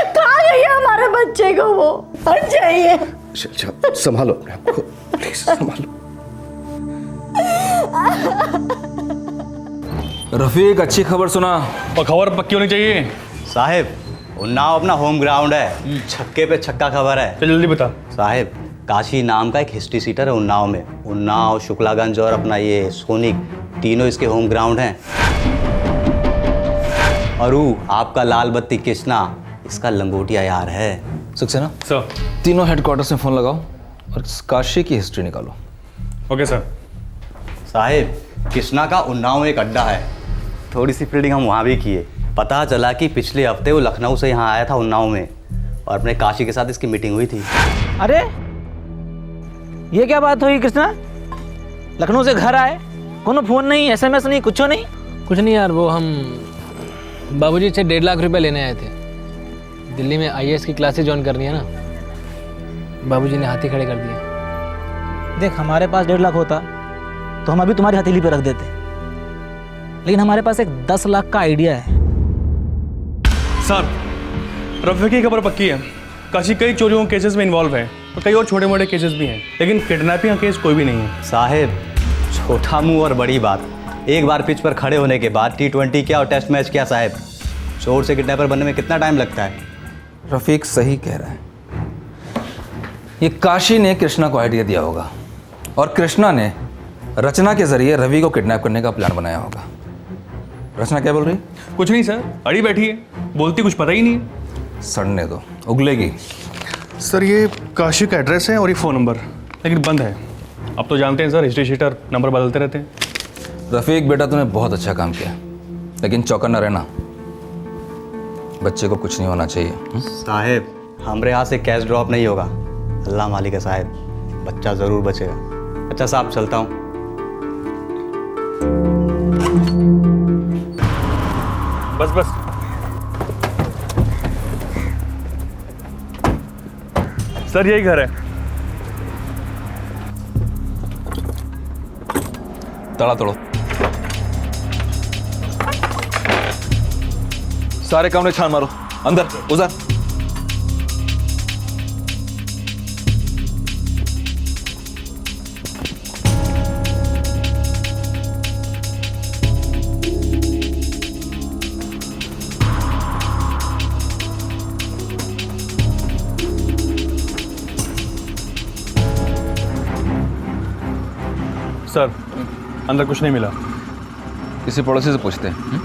कहाँ गई है हमारे बच्चे को? वो हट जाइए। शैलजा संभालो अपने आप को, प्लीज संभालो। रफीक, अच्छी खबर सुना। और खबर पक्की होनी चाहिए साहिब। उन्नाव अपना होम ग्राउंड है, छक्के पे छक्का खबर है। तो जल्दी बता साहिब, काशी नाम का एक हिस्ट्री सीटर है उन्नाव में। उन्नाव, शुक्लागंज और अपना ये सोनिक, तीनों इसके होम ग्राउंड हैं। और आपका लाल बत्ती कृष्णा इसका लंगोटिया यार है। सक्सेना सर, तीनों हेडक्वार्टर्स में फोन लगाओ और काशी की हिस्ट्री निकालो। Okay sir. साहिब, कृष्णा का उन्नाव में एक अड्डा है, थोड़ी सी फील्डिंग हम वहाँ भी किए, पता चला कि पिछले हफ्ते वो लखनऊ से यहाँ आया था उन्नाव में और अपने काशी के साथ इसकी मीटिंग हुई थी। अरे ये क्या बात हुई कृष्णा? लखनऊ से घर आए, कोनो फोन नहीं, SMS नहीं, कुछ नहीं? कुछ नहीं यार, वो हम बाबूजी से 1.5 लाख रुपए लेने आए थे। दिल्ली में IAS की क्लासेस ज्वाइन करनी है ना, बाबूजी ने हाथी खड़े कर दिए। देख, हमारे पास 1.5 लाख होता तो हम अभी तुम्हारी हथेली पे रख देते, लेकिन हमारे पास एक 10 लाख का आइडिया है। सर, रफी की खबर पक्की है। काशी कई चोरियों के केसेस में इन्वॉल्व है और कई और छोटे मोटे केसेस भी हैं, लेकिन किडनैपिंग का केस कोई भी नहीं है। साहेब, छोटा मुंह और बड़ी बात। एक बार पिच पर खड़े होने के बाद T20 क्या और टेस्ट मैच क्या साहेब, चोर से किडनैपर बनने में कितना टाइम लगता है? रफीक सही कह रहा है। ये काशी ने कृष्णा को आइडिया दिया होगा और कृष्णा ने रचना के जरिए रवि को किडनैप करने का प्लान बनाया होगा। रचना क्या बोल रही? कुछ नहीं सर, अड़ी बैठी है, बोलती कुछ पता ही नहीं है। सड़ने दो, उगलेगी। सर, ये काशी का एड्रेस है और ये फ़ोन नंबर, लेकिन बंद है। अब तो जानते हैं सर, हिस्ट्री शीटर नंबर बदलते रहते हैं। रफीक बेटा, तूने बहुत अच्छा काम किया, लेकिन चौकन्ना रहना, बच्चे को कुछ नहीं होना चाहिए। साहेब, हमारे यहाँ से कैश ड्रॉप नहीं होगा, अल्लाह मालिक है साहेब, बच्चा ज़रूर बचेगा। अच्छा साहब, चलता हूँ। बस बस। सर, यही घर है। तड़ा तोड़ो, सारे कमरे छान मारो, अंदर उधर। सर, अंदर कुछ नहीं मिला। किसी पड़ोसी से पूछते हैं।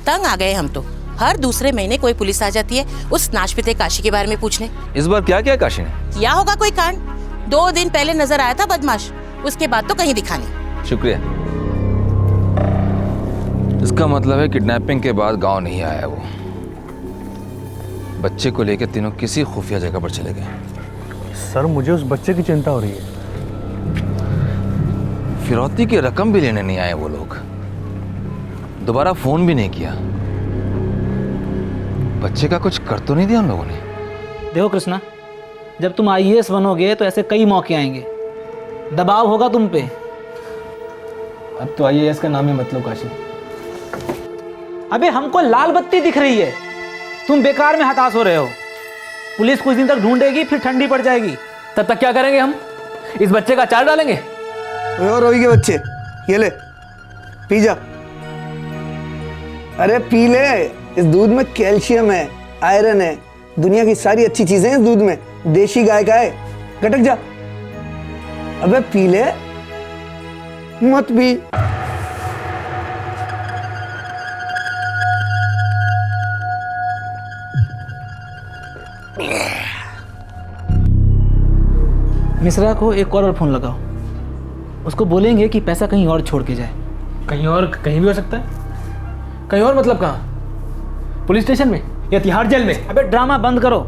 तंग आ गए हम तो। हर दूसरे महीने कोई पुलिस आ जाती है उस नाशपिते काशी के बारे में पूछने। इस बार क्या किया काशी ने? किया होगा कोई कांड। 2 दिन पहले नजर आया था बदमाश, उसके बाद तो कहीं दिखा नहीं। शुक्रिया। इसका मतलब है किडनैपिंग के बाद गांव नहीं आया वो। बच्चे को लेकर तीनों किसी खुफिया जगह पर चले गए। सर, मुझे उस बच्चे की चिंता हो रही है। फिरौती की रकम भी लेने नहीं आए वो लोग, दोबारा फोन भी नहीं किया। बच्चे का कुछ कर तो नहीं दिया उन लोगों ने? देखो कृष्णा, जब तुम IAS बनोगे तो ऐसे कई मौके आएंगे, दबाव होगा तुम पे। अब तो IAS का नाम ही मत लो काशी। अबे हमको लाल बत्ती दिख रही है, तुम बेकार में हताश हो रहे हो। पुलिस कुछ दिन तक ढूंढेगी, फिर ठंडी पड़ जाएगी। तब तक क्या करेंगे हम? इस बच्चे का चार डालेंगे। रवि के बच्चे, ये ले, पी जा। अरे पी ले, इस दूध में कैल्शियम है, आयरन है, दुनिया की सारी अच्छी चीजें हैं इस दूध में। देशी गाय का है, गटक जा। अबे पी ले, मत पी। मिश्रा को एक और फोन लगाओ, उसको बोलेंगे कि पैसा कहीं और छोड़ के जाए। कहीं और कहीं भी हो सकता है? कहीं और मतलब कहाँ? पुलिस स्टेशन में या तिहाड़ जेल में? अबे ड्रामा बंद करो,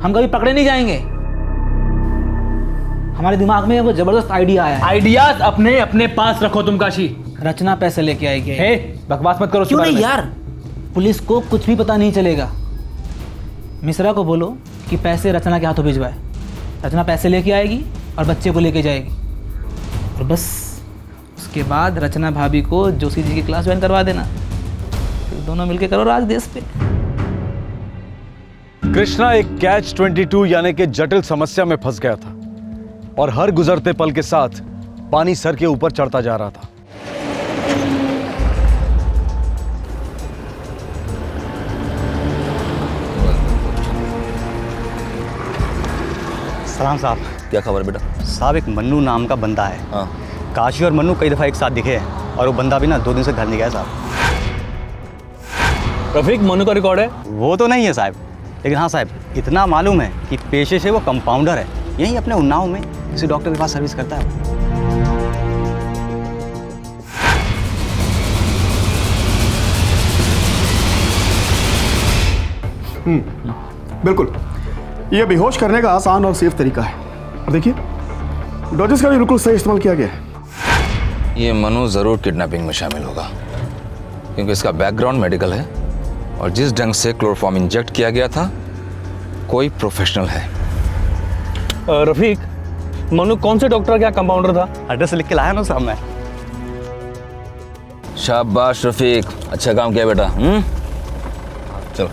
हम कभी पकड़े नहीं जाएंगे। हमारे दिमाग में वो जबरदस्त आइडिया आया है। आइडियाज अपने अपने पास रखो तुम काशी। रचना पैसे लेके आएगी। हे, बकवास मत करो। क्यों नहीं यार, पुलिस को कुछ भी पता नहीं चलेगा। मिश्रा को बोलो कि पैसे रचना के हाथों भिजवाए। रचना पैसे लेके आएगी और बच्चे को लेके जाएगी, और बस उसके बाद रचना भाभी को जोशी जी की क्लास ज्वाइन करवा देना, फिर दोनों मिलके करो राज देश पे। कृष्णा एक Catch-22 यानी कि जटिल समस्या में फंस गया था और हर गुजरते पल के साथ पानी सर के ऊपर चढ़ता जा रहा था। सलाम साहब। क्या खबर बेटा? साहब, एक मन्नू नाम का बंदा है। हाँ। काशी और मन्नू कई दफ़ा एक साथ दिखे हैं और वो बंदा भी ना 2 दिन से घर नहीं गया साहब। रफीक, मन्नू का रिकॉर्ड है? वो तो नहीं है साहब, लेकिन हाँ साहब, इतना मालूम है कि पेशे से वो कंपाउंडर है, यहीं अपने उन्नाव में किसी डॉक्टर के पास सर्विस करता है। बिल्कुल, ये बेहोश करने का आसान और सेफ तरीका है। और देखिए, डोजेस का भी बिल्कुल सही इस्तेमाल किया गया है। ये मनु ज़रूर किडनैपिंग में शामिल होगा, क्योंकि इसका बैकग्राउंड मेडिकल है और जिस ढंग से क्लोरोफॉर्म इंजेक्ट किया गया था, कोई प्रोफेशनल है। रफीक, मनु कौन से डॉक्टर का कंपाउंडर था? एड्रेस लिख के लाया ना साहब मैं। शाबाश रफीक, अच्छा काम किया बेटा। चलो।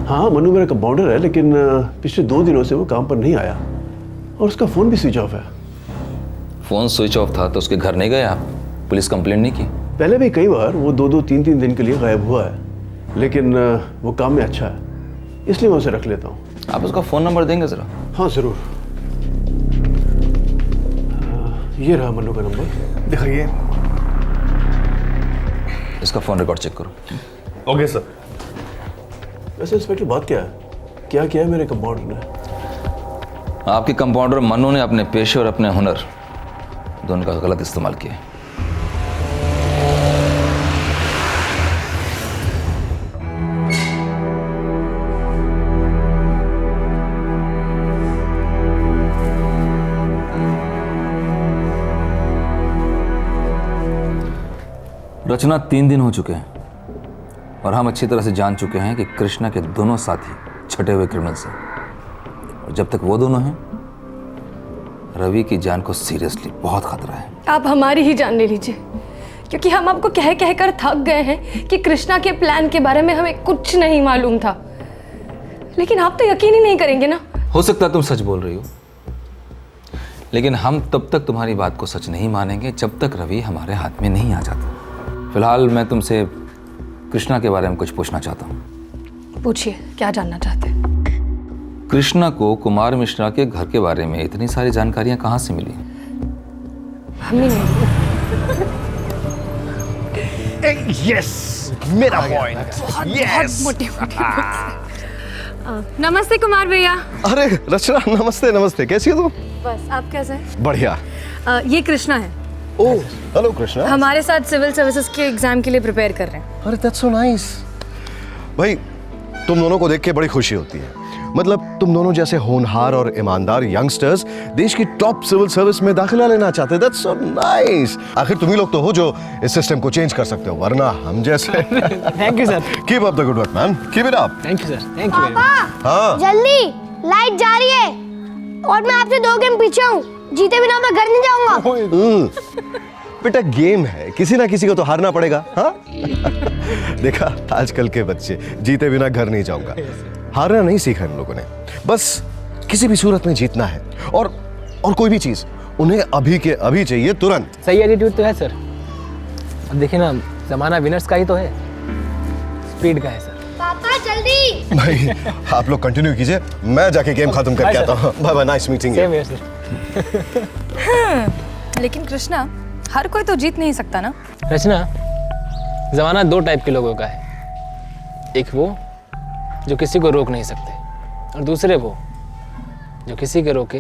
हाँ, मनु मेरा कंपाउंडर है, लेकिन पिछले 2 दिनों से वो काम पर नहीं आया और उसका फ़ोन भी स्विच ऑफ है। फ़ोन स्विच ऑफ था तो उसके घर नहीं गए आप? पुलिस कंप्लेंट नहीं की? पहले भी कई बार वो 2-2, 3-3 दिन के लिए गायब हुआ है, लेकिन वो काम में अच्छा है, इसलिए मैं उसे रख लेता हूँ। आप उसका फ़ोन नंबर देंगे ज़रा? हाँ ज़रूर। ये रहा मनु का नंबर, दिखाइए। इसका फ़ोन रिकॉर्ड चेक करो। Okay sir. वैसे इंस्पेक्टर बात क्या है? क्या किया है मेरे कंपाउंडर ने? आपके कंपाउंडर मनु ने अपने पेशे और अपने हुनर दोनों का गलत इस्तेमाल किया। रचना 3 दिन हो चुके हैं और हम अच्छी तरह से जान चुके हैं कि कृष्णा के दोनों साथी छटे हुए क्रिमिनल्स हैं, और जब तक वो दोनों हैं, रवि की जान को सीरियसली बहुत खतरा है। आप हमारी ही जान ले लीजिए, क्योंकि हम आपको कह कह कर थक गए हैं कि कृष्णा के प्लान के बारे में हमें कुछ नहीं मालूम था, लेकिन आप तो यकीन ही नहीं करेंगे ना। हो सकता है तुम सच बोल रही हो, लेकिन हम तब तक तुम्हारी बात को सच नहीं मानेंगे जब तक रवि हमारे हाथ में नहीं आ जाता। फिलहाल मैं तुमसे कृष्णा के बारे में कुछ पूछना चाहता हूँ। पूछिए, क्या जानना चाहते हैं? कृष्णा को कुमार मिश्रा के घर के बारे में इतनी सारी जानकारियां कहाँ से मिली? हमें नहीं। यस, मेरा पॉइंट। यस। नमस्ते कुमार भैया। अरे रचना, नमस्ते नमस्ते, कैसी हो तुम? बस, आप कैसे हैं? बढ़िया। ये कृष्णा है। ओह, हेलो कृष्णा। हमारे साथ सिविल सर्विसेज के एग्जाम के लिए प्रिपेयर कर रहे हैं। अरे दैट्स सो नाइस। भाई, तुम दोनों को देख के बड़ी खुशी होती है। मतलब तुम दोनों जैसे होनहार और ईमानदार यंगस्टर्स देश की टॉप सिविल सर्विस में दाखिला लेना चाहते हैं। That's so nice. आखिर तुम ही लोग तो हो जो इस सिस्टम को चेंज कर सकते हो, वरना हम जैसे। Thank you sir. Keep up the good work man, keep it up. Thank you sir, thank you. पापा, हाँ जल्दी, लाइट जा रही है और मैं आपसे 2 गेम पीछे हूँ। जीते बिना मैं घर नहीं जाऊंगा। बेटा, गेम है, किसी ना किसी को तो हारना पड़ेगा। हाँ देखा, आजकल के बच्चे जीते बिना घर नहीं जाऊंगा। हारना नहीं सीखा इन लोगों ने, बस किसी भी सूरत में जीतना है। और कोई भी चीज उन्हें अभी के अभी चाहिए, तुरंत। सही एटीट्यूड तो है सर। अब देखिए ना, जमाना विनर्स का ही तो है, स्पीड का है सर। पापा जल्दी। भाई आप लोग कंटिन्यू कीजिए, मैं जाके गेम खत्म करके आता हूँ। Bye bye, nice meeting you. लेकिन कृष्णा, हर कोई तो जीत नहीं सकता ना। रचना, जमाना 2 टाइप के लोगों का है। एक वो जो किसी को रोक नहीं सकते, और दूसरे वो जो किसी के रोके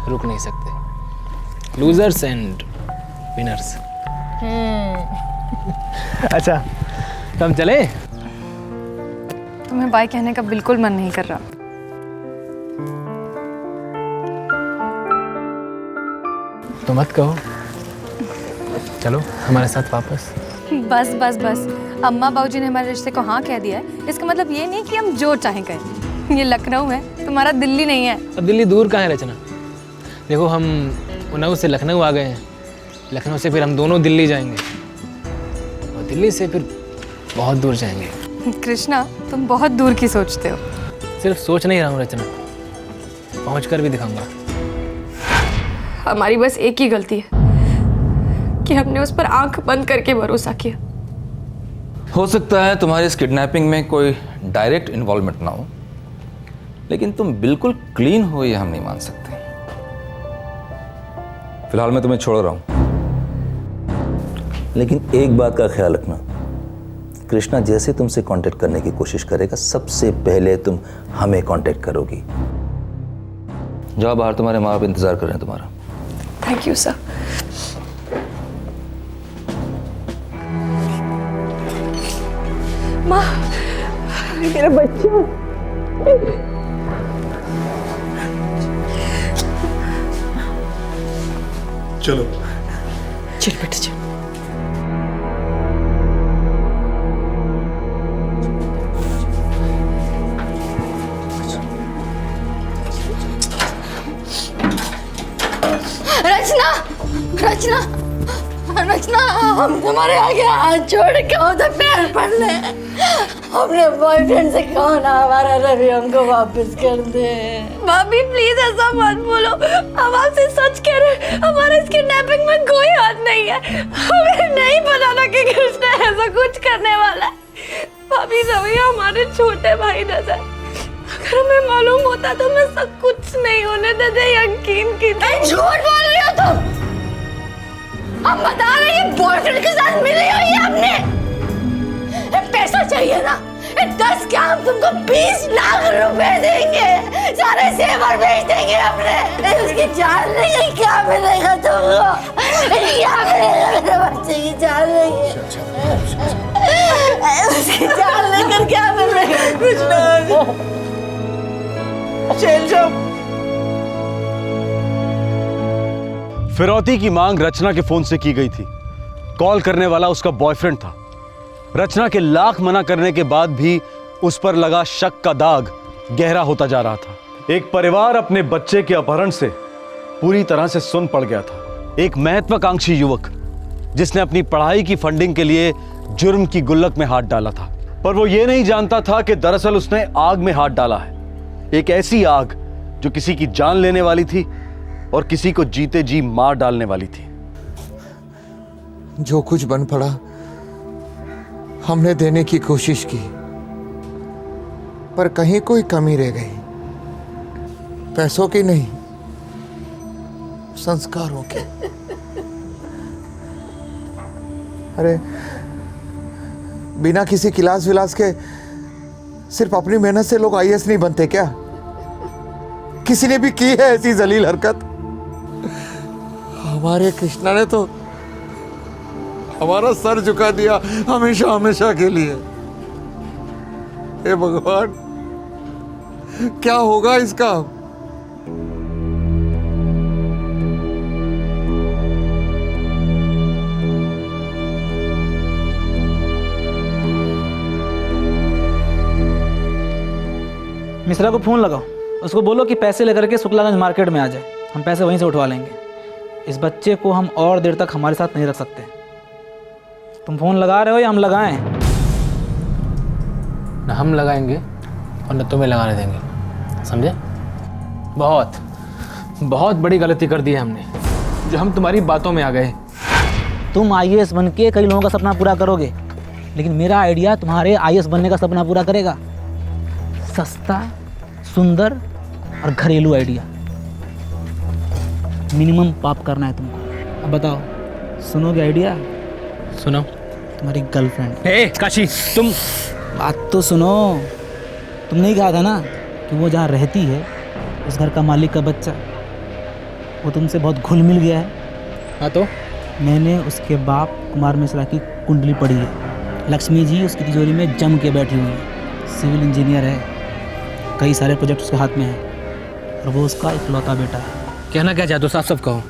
रुक नहीं सकते। Losers and winners. अच्छा, तो हम चले? तुम्हें बाय कहने का बिल्कुल मन नहीं कर रहा। तो मत कहो, चलो हमारे साथ वापस। बस बस बस, अम्मा बाबूजी ने हमारे रिश्ते को हाँ कह दिया है। इसका मतलब ये नहीं कि हम जो चाहें करें। ये लखनऊ है, तुम्हारा दिल्ली नहीं है। अब दिल्ली दूर कहाँ है रचना? देखो, हम उन्नाव से लखनऊ आ गए हैं, लखनऊ से फिर हम दोनों दिल्ली जाएंगे, और दिल्ली से फिर बहुत दूर जाएंगे। कृष्णा, तुम बहुत दूर की सोचते हो। सिर्फ सोच नहीं रहा हूँ रचना, पहुँच कर भी दिखाऊंगा। हमारी बस एक ही गलती है कि हमने उस पर आंख बंद करके भरोसा किया। हो सकता है तुम्हारी इस किडनैपिंग में कोई डायरेक्ट इन्वॉल्वमेंट ना हो, लेकिन तुम बिल्कुल क्लीन हो ये हम नहीं मान सकते। फिलहाल मैं तुम्हें छोड़ रहा हूं, लेकिन एक बात का ख्याल रखना, कृष्णा जैसे तुमसे कांटेक्ट करने की कोशिश करेगा, सबसे पहले तुम हमें कांटेक्ट करोगी। जाओ बाहर, तुम्हारे माँ बाप इंतजार कर रहे हैं तुम्हारा। Thank you sir. माँ, मेरा बच्चा। चलो चल बेटा चल। रचना, रचना, रचना, हम तुम्हारे आगे हाथ जोड़ के उधर पैर पड़ ले। अपने बॉयफ्रेंड से कहो ना हमारा रवि हमको वापस कर दे। भाभी प्लीज ऐसा मत बोलो, हम आपसे सच कह रहे, हमारे इस किडनैपिंग में कोई हाथ नहीं है। हमें नहीं पता था कि कृष्णा ऐसा कुछ करने वाला है। भाभी रवि हमारे छोटे भाई जैसा, अगर हमें मालूम होता तो मैं सब कुछ नहीं होने देते। यकीन कीजिए। झूठ बोल रही हो तुम। हम बता रहे हैं बॉयफ्रेंड के साथ मिली हुई है आपने। पैसा चाहिए ना, 10 क्या हम तुमको 20 लाख रुपए देंगे, सारे सेवर बेच देंगे अपने। उसकी जान लेंगे, क्या मिलेगा तुमको? क्या मिलेगा? मेरे बच्चे की जान लेंगे, उसकी जान लेकर क्या मिलेगा? कुछ नहीं। शैलजा, फिरौती की मांग रचना के फोन से की गई थी। कॉल करने वाला उसका बॉयफ्रेंड था। रचना के लाख मना करने के बाद भी उस पर लगा शक का दाग गहरा होता जा रहा था। एक परिवार अपने बच्चे के अपहरण से पूरी तरह से सुन्न पड़ गया था। एक महत्वाकांक्षी युवक जिसने अपनी पढ़ाई की फंडिंग के लिए जुर्म की गुल्लक में हाथ डाला था, पर वो ये नहीं जानता था कि दरअसल उसने आग में हाथ डाला है। एक ऐसी आग जो किसी की जान लेने वाली थी और किसी को जीते जी मार डालने वाली थी। जो कुछ बन पड़ा हमने देने की कोशिश की, पर कहीं कोई कमी रह गई। पैसों की नहीं, संस्कारों की। अरे बिना किसी क्लास विलास के सिर्फ अपनी मेहनत से लोग आईएएस नहीं बनते क्या? किसी ने भी की है ऐसी जलील हरकत? हमारे कृष्णा ने तो हमारा सर झुका दिया हमेशा हमेशा के लिए। हे भगवान, क्या होगा इसका? मिश्रा को फोन लगाओ, उसको बोलो कि पैसे लेकर के शुक्लागंज मार्केट में आ जाए, हम पैसे वहीं से उठवा लेंगे। इस बच्चे को हम और देर तक हमारे साथ नहीं रख सकते। तुम फोन लगा रहे हो या हम लगाएं? ना हम लगाएंगे और न तुम्हें लगाने देंगे, समझे? बहुत बहुत बड़ी गलती कर दी है हमने, जो हम तुम्हारी बातों में आ गए। तुम आईएएस बन के कई लोगों का सपना पूरा करोगे, लेकिन मेरा आइडिया तुम्हारे आईएएस बनने का सपना पूरा करेगा। सस्ता, सुंदर और घरेलू आइडिया। मिनिमम पाप करना है तुमको। अब बताओ, सुनोगे आइडिया? सुनो। तुम्हारी गर्लफ्रेंड। हे काशी, तुम बात तो सुनो। तुमने ही कहा था ना कि वो जहाँ रहती है उस घर का मालिक का बच्चा, वो तुमसे बहुत घुल मिल गया है। हाँ तो मैंने उसके बाप कुमार मिश्रा की कुंडली पढ़ी है। लक्ष्मी जी उसकी तिजोरी में जम के बैठी हुई है। सिविल इंजीनियर है, कई सारे प्रोजेक्ट उसके हाथ में हैं, और वो उसका इकलौता बेटा है। कहना क्या चाहते हो? साफ साफ कहो।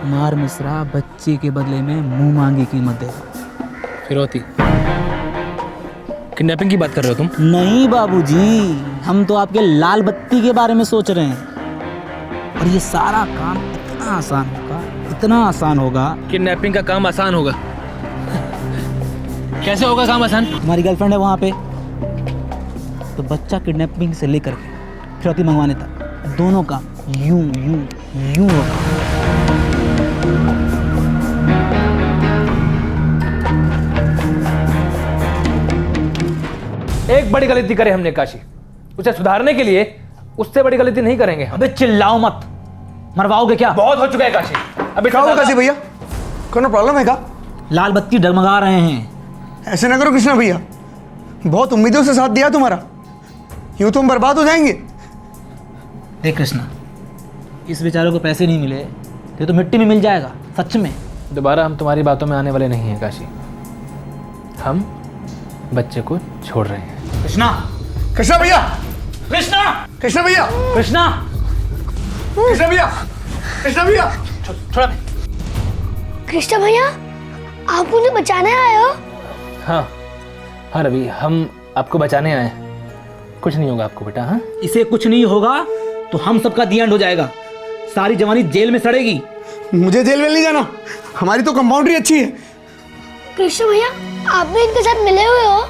कुमार मिश्रा बच्चे के बदले में मुंह मांगी कीमत देगा। फिरौती, किडनैपिंग की बात कर रहे हो तुम? नहीं बाबूजी, हम तो आपके लाल बत्ती के बारे में सोच रहे हैं। और ये सारा काम इतना आसान होगा, इतना आसान होगा। किडनैपिंग का काम आसान होगा? कैसे होगा काम आसान? हमारी गर्लफ्रेंड है वहाँ पे, तो बच्चा किडनैपिंग से लेकर के फिरौती मंगवाने तक दोनों काम यूं यूं यूं होगा। एक बड़ी गलती करे हमने काशी, उसे सुधारने के लिए उससे बड़ी गलती नहीं करेंगे। अबे चिल्लाओ मत, मरवाओगे क्या? बहुत हो चुका है काशी। अबे क्या हुआ काशी भैया? कोनो प्रॉब्लम है क्या? लाल बत्ती डगमगा रहे हैं। ऐसे ना करो कृष्णा भैया, बहुत उम्मीदों से साथ दिया तुम्हारा, यूं तुम बर्बाद हो जाएंगे। देख कृष्णा, इस बेचारे को पैसे नहीं मिले तो मिट्टी में मिल जाएगा। सच में दोबारा हम तुम्हारी बातों में आने वाले नहीं हैं काशी। हम बच्चे को छोड़ रहे हैं। कृष्णा, कृष्णा भैया, कृष्णा, कृष्णा भैया, कृष्णा, कृष्णा भैया, कृष्णा भैया, थोड़ा। कृष्णा भैया, आप उन्हें बचाने आए हो? हाँ हाँ रवि, हम आपको बचाने आए हैं। कुछ नहीं होगा आपको बेटा। हाँ, इसे कुछ नहीं होगा तो हम सबका दी एंड हो जाएगा। सारी जवानी जेल में सड़ेगी। मुझे जेल में नहीं जाना, हमारी तो कंपाउंड्री अच्छी है। कृष्णा भैया, आप भी इनके साथ मिले हुए हो?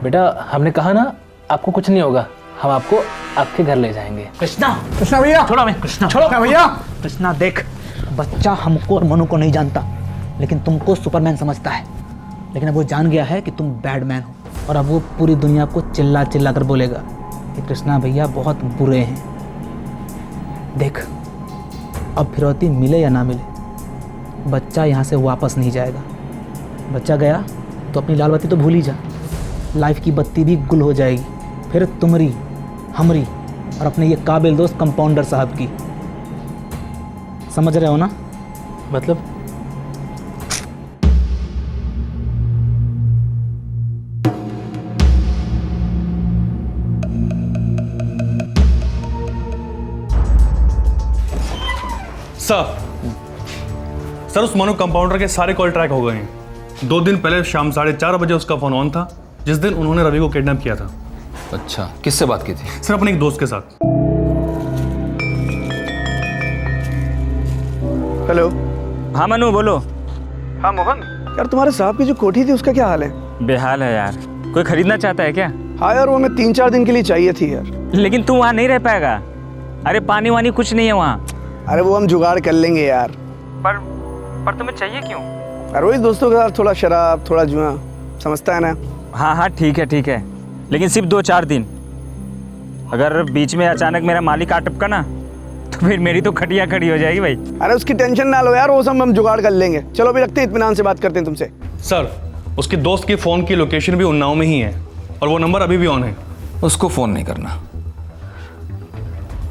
बेटा हमने कहा ना आपको कुछ नहीं होगा, हम आपको आपके घर ले जाएंगे। कृष्णा, कृष्णा भैया, छोड़ो मैं। कृष्णा, छोड़ो भैया। कृष्णा देख, बच्चा हमको और मनु को नहीं जानता, लेकिन तुमको सुपरमैन समझता है। लेकिन अब वो जान गया है कि तुम बैडमैन हो, और अब वो पूरी दुनिया को चिल्ला चिल्ला कर बोलेगा कि कृष्णा भैया बहुत बुरे हैं। देख, अब फिरौती मिले या ना मिले, बच्चा यहाँ से वापस नहीं जाएगा। बच्चा गया तो अपनी लाल बत्ती तो भूल ही जा, लाइफ की बत्ती भी गुल हो जाएगी। फिर तुम्हारी, हमरी और अपने ये काबिल दोस्त कंपाउंडर साहब की। समझ रहे हो ना? मतलब सर उस मनु कंपाउंडर के सारे कॉल ट्रैक हो गए हैं। 2 दिन पहले शाम 4:30 बजे उसका फोन ऑन था, जिस दिन उन्होंने रवि को किडनैप किया था। अच्छा, किससे बात की थी? सर अपने एक दोस्त के साथ। हेलो। हाँ मनु बोलो। हाँ मोहन, यार तुम्हारे साहब की जो कोठी थी उसका क्या हाल है? बेहाल है यार। कोई खरीदना चाहता है क्या? हाँ यार, वो मैं 3-4 दिन के लिए चाहिए थी यार। लेकिन तू वहाँ नहीं रह पाएगा। अरे पानी वानी कुछ नहीं है वहाँ। अरे वो हम जुगाड़ कर लेंगे यार। पर तुम्हें चाहिए क्यों? अरे वही दोस्तों के साथ थोड़ा शराब, थोड़ा जुआ, समझता है ना? हाँ हाँ ठीक है, लेकिन सिर्फ 2-4 दिन। अगर बीच में अचानक मेरा मालिक आ टपका ना, तो फिर मेरी तो खटिया खड़ी हो जाएगी भाई। अरे उसकी टेंशन ना लो यार, वो सब हम जुगाड़ कर लेंगे। चलो अभी रखते हैं, इत्मीनान से बात करते हैं तुमसे। सर उसके दोस्त की फोन की लोकेशन भी उन्नाव में ही है, और वो नंबर अभी भी ऑन है। उसको फोन नहीं करना,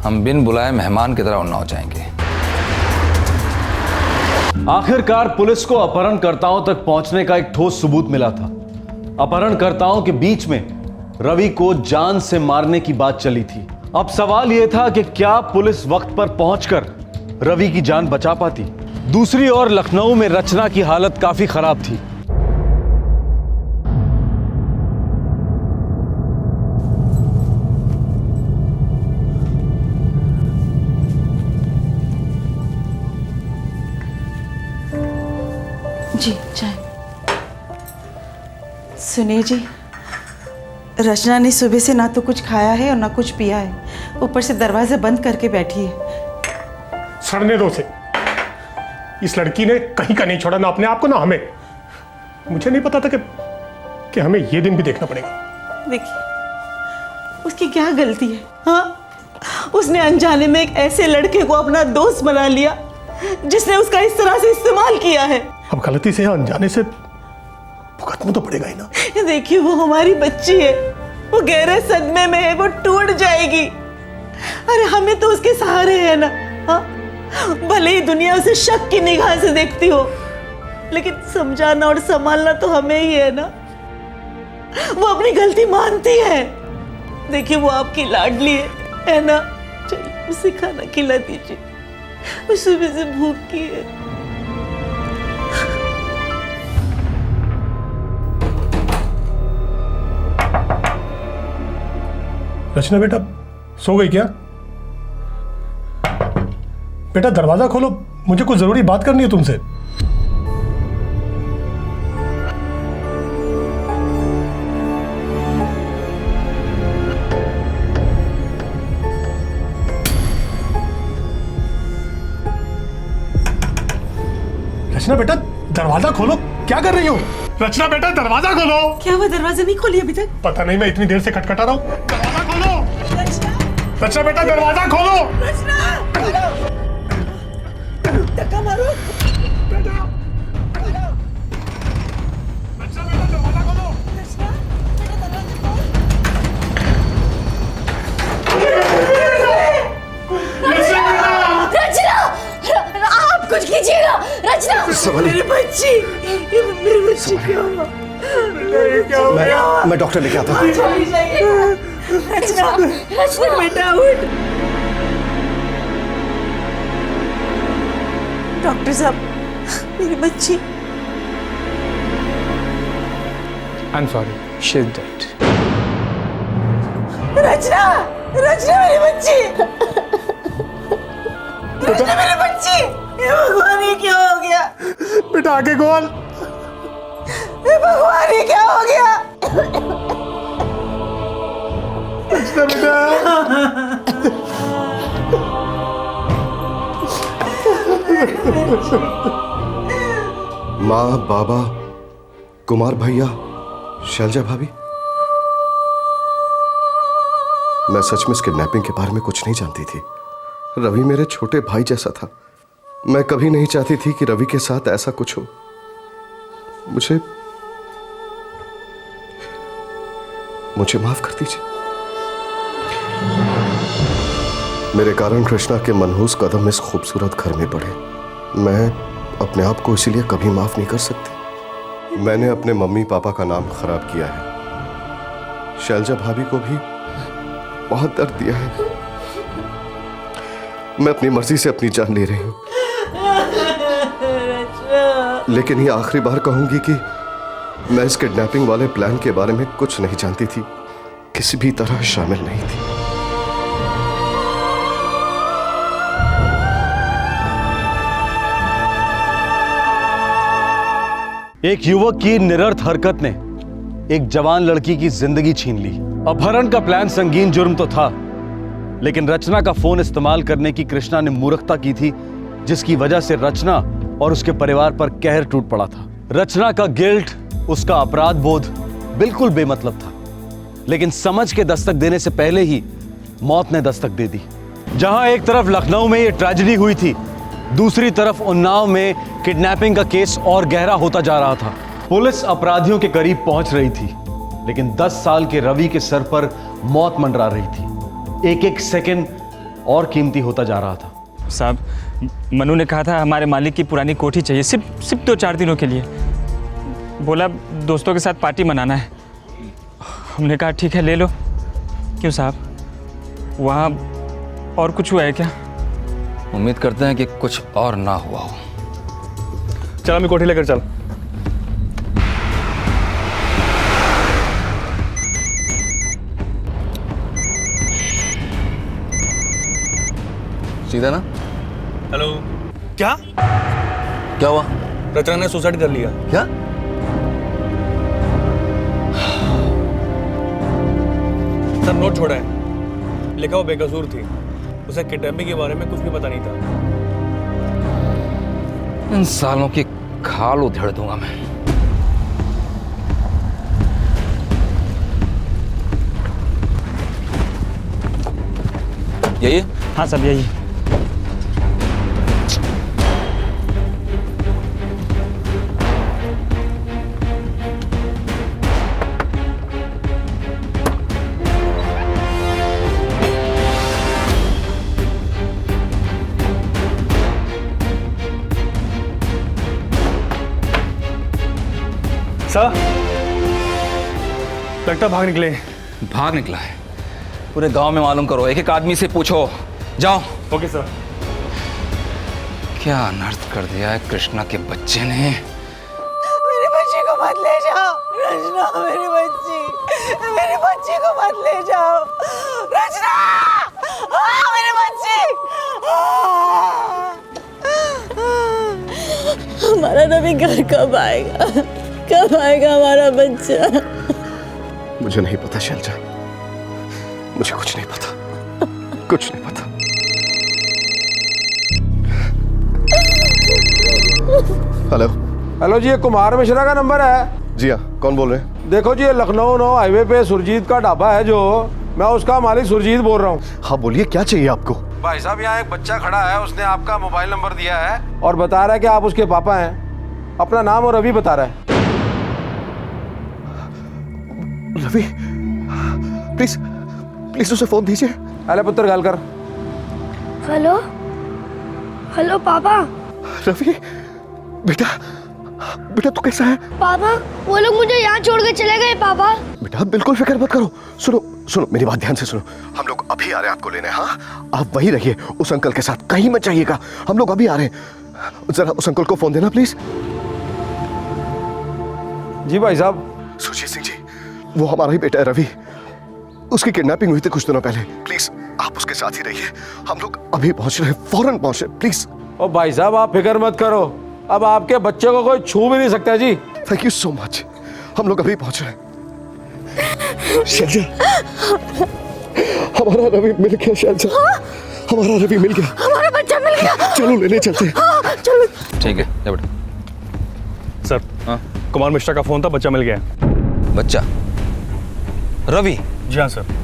हम बिन बुलाए मेहमान की तरह उन्नाव जाएंगे। आखिरकार पुलिस को अपहरणकर्ताओं तक पहुंचने का एक ठोस सबूत मिला था। अपहरणकर्ताओं के बीच में रवि को जान से मारने की बात चली थी। अब सवाल यह था कि क्या पुलिस वक्त पर पहुंचकर रवि की जान बचा पाती। दूसरी ओर लखनऊ में रचना की हालत काफी खराब थी। जी चाय। सुनिए जी, रचना ने सुबह से ना तो कुछ खाया है और ना कुछ पिया है, ऊपर से दरवाजे बंद करके बैठी है। सड़ने दो से। इस लड़की ने कहीं का नहीं छोड़ा, ना अपने आप को ना हमें। मुझे नहीं पता था कि हमें ये दिन भी देखना पड़ेगा। देखिए उसकी क्या गलती है? हाँ, उसने अनजाने में एक ऐसे लड़के को अपना दोस्त बना लिया जिसने उसका इस तरह से इस्तेमाल किया है। अब गलती से अनजाने से भुगतना तो पड़ेगा ही ना। देखिए वो हमारी बच्ची है, वो गहरे सदमे में है, वो टूट जाएगी। अरे हमें तो उसके सहारे है ना। हाँ, भले ही दुनिया उसे शक की निगाह से देखती हो, लेकिन समझाना और संभालना तो हमें ही है ना। वो अपनी गलती मानती है। देखिए वो आपकी लाडली है ना। चलिए उसे खाना खिला दीजिए, वो सुबह से भूखी है। रचना बेटा सो गई क्या? बेटा दरवाजा खोलो, मुझे कुछ जरूरी बात करनी है तुमसे। रचना बेटा दरवाजा खोलो, क्या कर रही हो? रचना बेटा दरवाजा खोलो। क्या वो दरवाजा नहीं खोली अभी तक? पता नहीं, मैं इतनी देर से खटखटा रहा हूँ। दरवाजा खोलो। रचना बेटा दरवाजा खोलो। धक्का मारो। रचना, आप कुछ कीजिएगा। रचना, मेरी बच्ची। ये मेरे बच्चे क्या हुआ? क्या हो गया? मैं डॉक्टर लेके आता हूँ। चली जाइए। रचना, रचना बेटा उठ। डॉक्टर साहब, मेरी बच्ची। I am sorry, she is dead. Rachna, Rachna मेरी बच्ची। रचना मेरी बच्ची। हे भगवान, ये क्या हो गया? बेटा आगे खोल। हे भगवान, ये क्या हो गया? रचना बेटा। माँ, बाबा, कुमार भैया, शैलजा भाभी, मैं सच में इस किडनैपिंग के बारे में कुछ नहीं जानती थी। रवि मेरे छोटे भाई जैसा था। मैं कभी नहीं चाहती थी कि रवि के साथ ऐसा कुछ हो। मुझे माफ कर दीजिए। मेरे कारण कृष्णा के मनहूस कदम इस खूबसूरत घर में पड़े। मैं अपने आप को इसीलिए कभी माफ नहीं कर सकती। मैंने अपने मम्मी पापा का नाम खराब किया है। शैलजा भाभी को भी बहुत दर्द दिया है। मैं अपनी मर्जी से अपनी जान ले रही हूं, लेकिन ये आखिरी बार कहूंगी कि मैं इस किडनैपिंग वाले प्लान के बारे में कुछ नहीं जानती थी, किसी भी तरह शामिल नहीं थी। एक युवक की निरर्थ हरकत ने एक जवान लड़की की जिंदगी छीन ली। अपहरण का प्लान संगीन जुर्म तो था, लेकिन रचना का फोन इस्तेमाल करने की कृष्णा ने मूर्खता की थी, जिसकी वजह से रचना और उसके परिवार पर कहर टूट पड़ा था। रचना का गिल्ट, उसका अपराध बोध बिल्कुल बेमतलब था, लेकिन समझ के दस्तक देने से पहले ही मौत ने दस्तक दे दी। जहां एक तरफ लखनऊ में यह ट्रेजेडी हुई थी, दूसरी तरफ उन्नाव में किडनैपिंग का केस और गहरा होता जा रहा था। पुलिस अपराधियों के करीब पहुंच रही थी, लेकिन 10 साल के रवि के सर पर मौत मंडरा रही थी। एक एक सेकंड और कीमती होता जा रहा था। साहब, मनु ने कहा था हमारे मालिक की पुरानी कोठी चाहिए, सिर्फ 2-4 दिनों के लिए। बोला दोस्तों के साथ पार्टी मनाना है। हमने कहा ठीक है ले लो। क्यों साहब, वहाँ और कुछ हुआ है क्या? उम्मीद करते हैं कि कुछ और ना हुआ हो। चल हमें कोठी लेकर चल। सीधा ना? हेलो। क्या हुआ? रचना ने सुसाइड कर लिया। क्या? सर नोट छोड़ा है, लिखा वो बेकसूर थी, उसे किडनैपिंग के बारे में कुछ भी पता नहीं था। इन सालों की खाल उधेड़ दूंगा मैं। यही? हाँ सब यही। सर, लगता भाग निकले। भाग निकला है? पूरे गांव में मालूम करो, एक एक आदमी से पूछो। जाओ। Okay sir. क्या अनर्थ कर दिया है कृष्णा के बच्चे ने। मेरे बच्चे को मत ले जाओ रचना, मेरी बच्ची को मत ले जाओ रचना। मेरे बच्चे, हमारा रवि घर कब आएगा? कब आएगा हमारा बच्चा? मुझे नहीं पता शैलजा, मुझे कुछ नहीं पता, कुछ नहीं पता। हेलो जी, ये कुमार मिश्रा का नंबर है? जी हाँ, कौन बोल रहे हैं? देखो जी, ये लखनऊ 9 हाईवे पे सुरजीत का ढाबा है जो, मैं उसका मालिक सुरजीत बोल रहा हूँ। हाँ बोलिए, क्या चाहिए आपको? भाई साहब, यहाँ एक बच्चा खड़ा है, उसने आपका मोबाइल नंबर दिया है और बता रहा है कि आप उसके पापा हैं। अपना नाम और रवि बता रहा है। रवि, प्लीज प्लीज उसे फोन दीजिए। अरे पुत्र गाल कर। हेलो, हेलो पापा। रवि बेटा, बेटा तू कैसा है? पापा वो लोग मुझे यहाँ छोड़ के चले गए पापा। बेटा बिल्कुल फिक्र मत करो। सुनो सुनो मेरी बात ध्यान से सुनो, हम लोग अभी आ रहे हैं आपको लेने। हाँ आप वहीं रहिए उस अंकल के साथ, कहीं मत जाइएगा, हम लोग अभी आ रहे हैं। जरा उस अंकल को फोन देना प्लीज। जी भाई साहब। सुरजीत सिंह जी, वो हमारा ही बेटा है रवि, उसकी किडनैपिंग हुई थी कुछ दिनों पहले। प्लीज आप उसके साथ ही रहिए, हम लोग अभी पहुंच रहे हैं, फौरन पहुंच रहे, प्लीज। ओ भाई साहब आप फिक्र मत करो, अब आपके बच्चे को कोई छू भी नहीं सकता जी। थैंक यू सो मच, हम लोग अभी पहुंच रहे हैं। शैलजा, हमारा रवि मिल गया। शैलजा, हमारा रवि मिल गया, हमारा बच्चा मिल गया। चलो लेने चलते हैं। हाँ, चलो। ठीक है जा बेटा। सर हाँ कुमार मिश्रा का फोन था, बच्चा मिल गया। बच्चा? रवि? जी हाँ सर।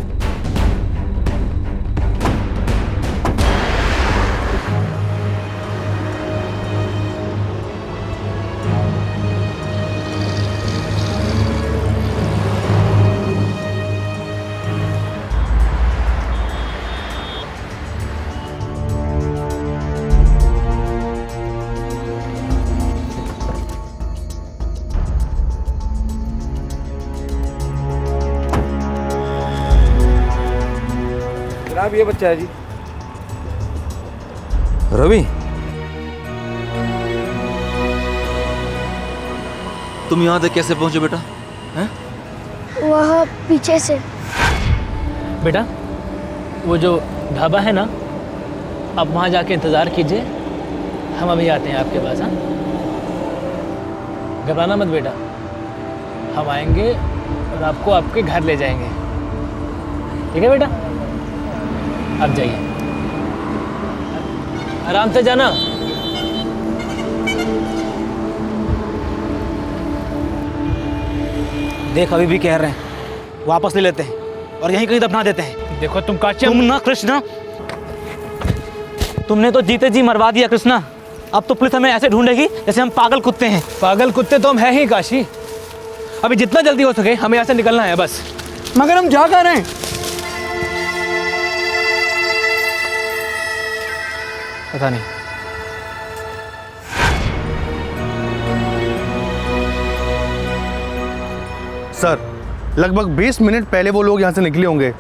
जनाब ये बच्चा है जी। रवि तुम यहाँ तक कैसे पहुंचे बेटा? हैं? वहाँ पीछे से। बेटा वो जो ढाबा है ना, आप वहाँ जाके इंतज़ार कीजिए, हम अभी आते हैं आपके पास। हाँ घबराना मत बेटा, हम आएंगे और आपको आपके घर ले जाएंगे। ठीक है बेटा, आप जाइए, आराम से जाना। देख अभी भी कह रहे हैं, वापस ले लेते हैं और यहीं कहीं दफना देते हैं। देखो तुम काशी, तुम ना कृष्णा, तुमने तो जीते जी मरवा दिया कृष्णा। अब तो पुलिस हमें ऐसे ढूंढेगी जैसे हम पागल कुत्ते हैं। पागल कुत्ते तो हम हैं ही काशी। अभी जितना जल्दी हो सके हमें यहाँ से निकलना है बस। मगर हम जा कर रहे हैं। पता नहीं। सर लगभग 20 मिनट पहले वो लोग यहाँ से निकले होंगे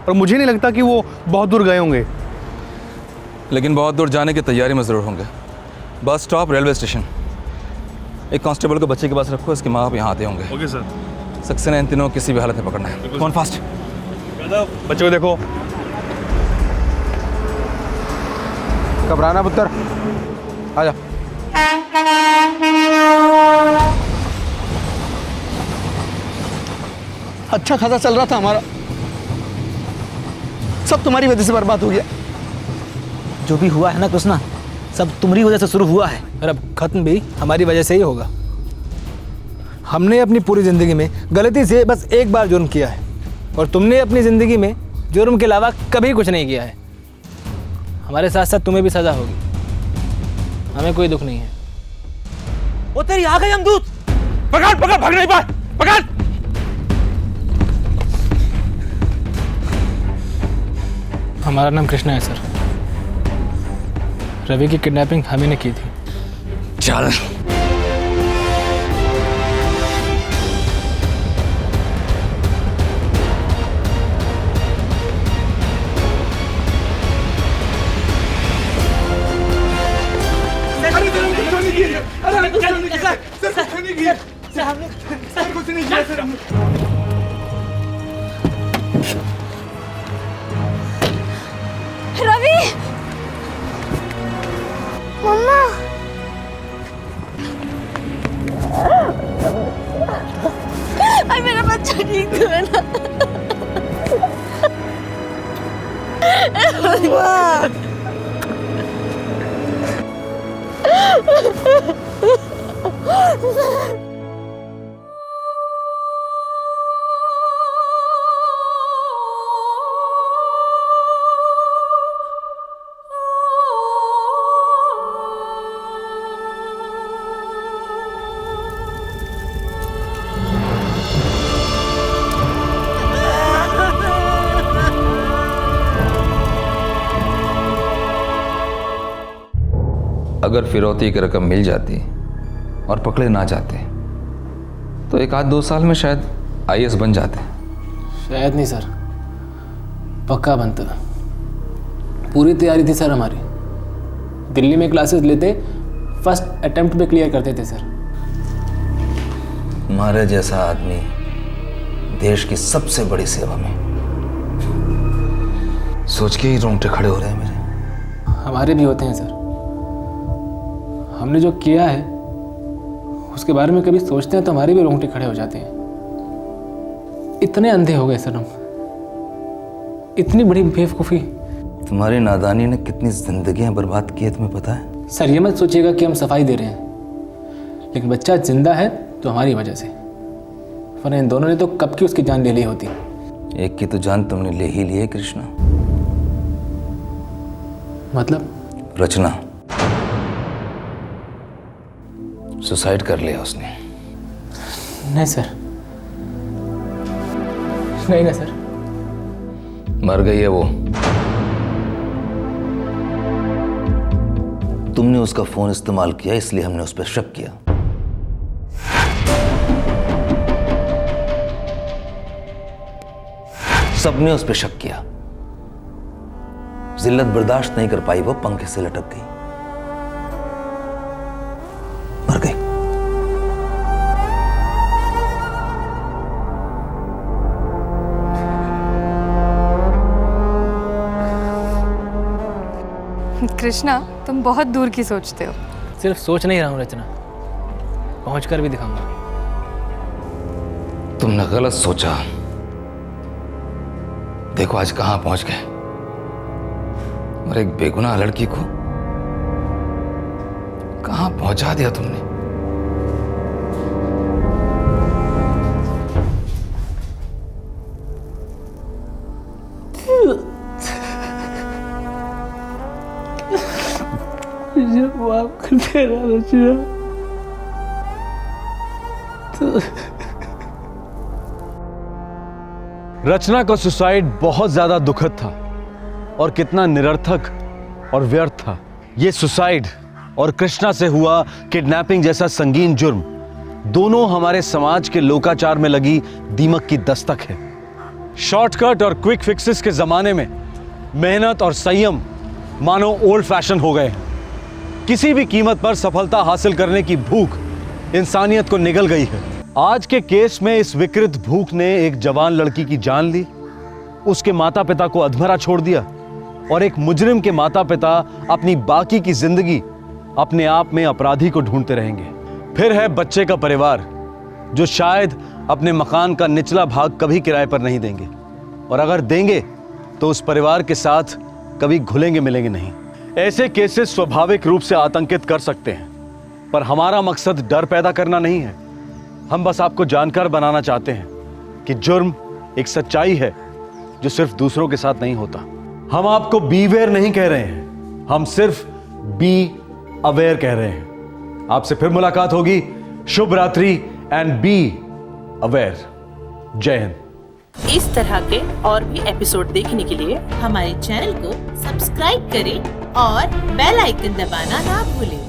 और मुझे नहीं लगता कि वो बहुत दूर गए होंगे। लेकिन बहुत दूर जाने की तैयारी में ज़रूर होंगे। Bus stop, railway station. एक कांस्टेबल को बच्चे के पास रखो, इसके माँ बाप यहाँ आते होंगे। Okay sir. सक्सेना इन तीनों को किसी भी हालत में पकड़ना है। कौन फास्ट? बच्चों को देखो। घबराना पुत्र, आजा। अच्छा खासा चल रहा था हमारा, सब तुम्हारी वजह से बर्बाद हो गया। जो भी हुआ है ना कृष्णा, सब तुम्हारी वजह से शुरू हुआ है और अब खत्म भी हमारी वजह से ही होगा। हमने अपनी पूरी ज़िंदगी में गलती से बस एक बार जुर्म किया है और तुमने अपनी ज़िंदगी में जुर्म के अलावा कभी कुछ नहीं किया है। हमारे साथ साथ तुम्हें भी सज़ा होगी, हमें कोई दुख नहीं है। वो तेरी आ गई यमदूत। पकड़ पकड़, भाग नहीं पाए, पकड़। हमारा नाम कृष्णा है सर। रवि की किडनैपिंग हमें ने की थी। चल रवि, मम्मा अरे मेरा बच्चा ठीक तो है ना? अगर फिरौती की रकम मिल जाती और पकड़े ना जाते तो 1-2 साल में शायद IAS बन जाते। शायद नहीं सर, पक्का बनता। पूरी तैयारी थी सर हमारी। दिल्ली में क्लासेस लेते, फर्स्ट अटेम्प्ट में क्लियर करते थे सर। तुम्हारे जैसा आदमी देश की सबसे बड़ी सेवा में, सोच के ही रोंगटे खड़े हो रहे हैं मेरे। हमारे भी होते हैं सर। हमने जो किया है उसके बारे में कभी सोचते हैं तो हमारे भी रोंगटे खड़े हो जाते हैं। इतने अंधे हो गए सर हम, इतनी बड़ी बेवकूफ़ी। तुम्हारी नादानी ने कितनी जिंदगियां बर्बाद की है तुम्हें पता है? सर ये मत सोचिएगा कि हम सफाई दे रहे हैं, लेकिन बच्चा जिंदा है तो हमारी वजह से, वरना इन दोनों ने तो कब की उसकी जान ले ली होती। एक की तो जान तुमने ले ही ली है कृष्णा। मतलब? रचना सुसाइड कर लिया उसने। नहीं सर, नहीं ना सर। मर गई है वो। तुमने उसका फोन इस्तेमाल किया इसलिए हमने उस पर शक किया। सबने उस पर शक किया। जिल्लत बर्दाश्त नहीं कर पाई, वो पंखे से लटक गई, मर गई। कृष्णा, तुम बहुत दूर की सोचते हो। सिर्फ सोच नहीं रहा हूँ रचना, पहुंच कर भी दिखाऊंगा। तुमने गलत सोचा। देखो आज कहां पहुंच गए, और एक बेगुनाह लड़की को कहां पहुंचा दिया तुमने। माफ कर देना रचना। रचना का सुसाइड बहुत ज्यादा दुखद था और कितना निरर्थक और व्यर्थ था। ये सुसाइड और कृष्णा से हुआ किडनैपिंग जैसा संगीन जुर्म दोनों हमारे समाज के लोकाचार में लगी दीमक की दस्तक है। शॉर्टकट और क्विक फिक्सेस के जमाने में मेहनत और संयम मानो ओल्ड फैशन हो गए हैं। किसी भी कीमत पर सफलता हासिल करने की भूख इंसानियत को निगल गई है। आज के केस में इस विकृत भूख ने एक जवान लड़की की जान ली, उसके माता पिता को अधमरा छोड़ दिया, और एक मुजरिम के माता पिता अपनी बाकी की जिंदगी अपने आप में अपराधी को ढूंढते रहेंगे। फिर है बच्चे का परिवार, जो शायद अपने मकान का निचला भाग कभी किराए पर नहीं देंगे, और अगर देंगे तो उस परिवार के साथ कभी घुलेंगे मिलेंगे नहीं। ऐसे केसेस स्वाभाविक रूप से आतंकित कर सकते हैं, पर हमारा मकसद डर पैदा करना नहीं है। हम बस आपको जानकार बनाना चाहते हैं कि जुर्म एक सच्चाई है जो सिर्फ दूसरों के साथ नहीं होता। हम आपको बीवेयर नहीं कह रहे हैं, हम सिर्फ बी अवेयर कह रहे हैं। आपसे फिर मुलाकात होगी। शुभ रात्रि एंड बी अवेयर। जय हिंद। इस तरह के और भी एपिसोड देखने के लिए हमारे चैनल को सब्सक्राइब करें और बेल आइकन दबाना ना भूलें।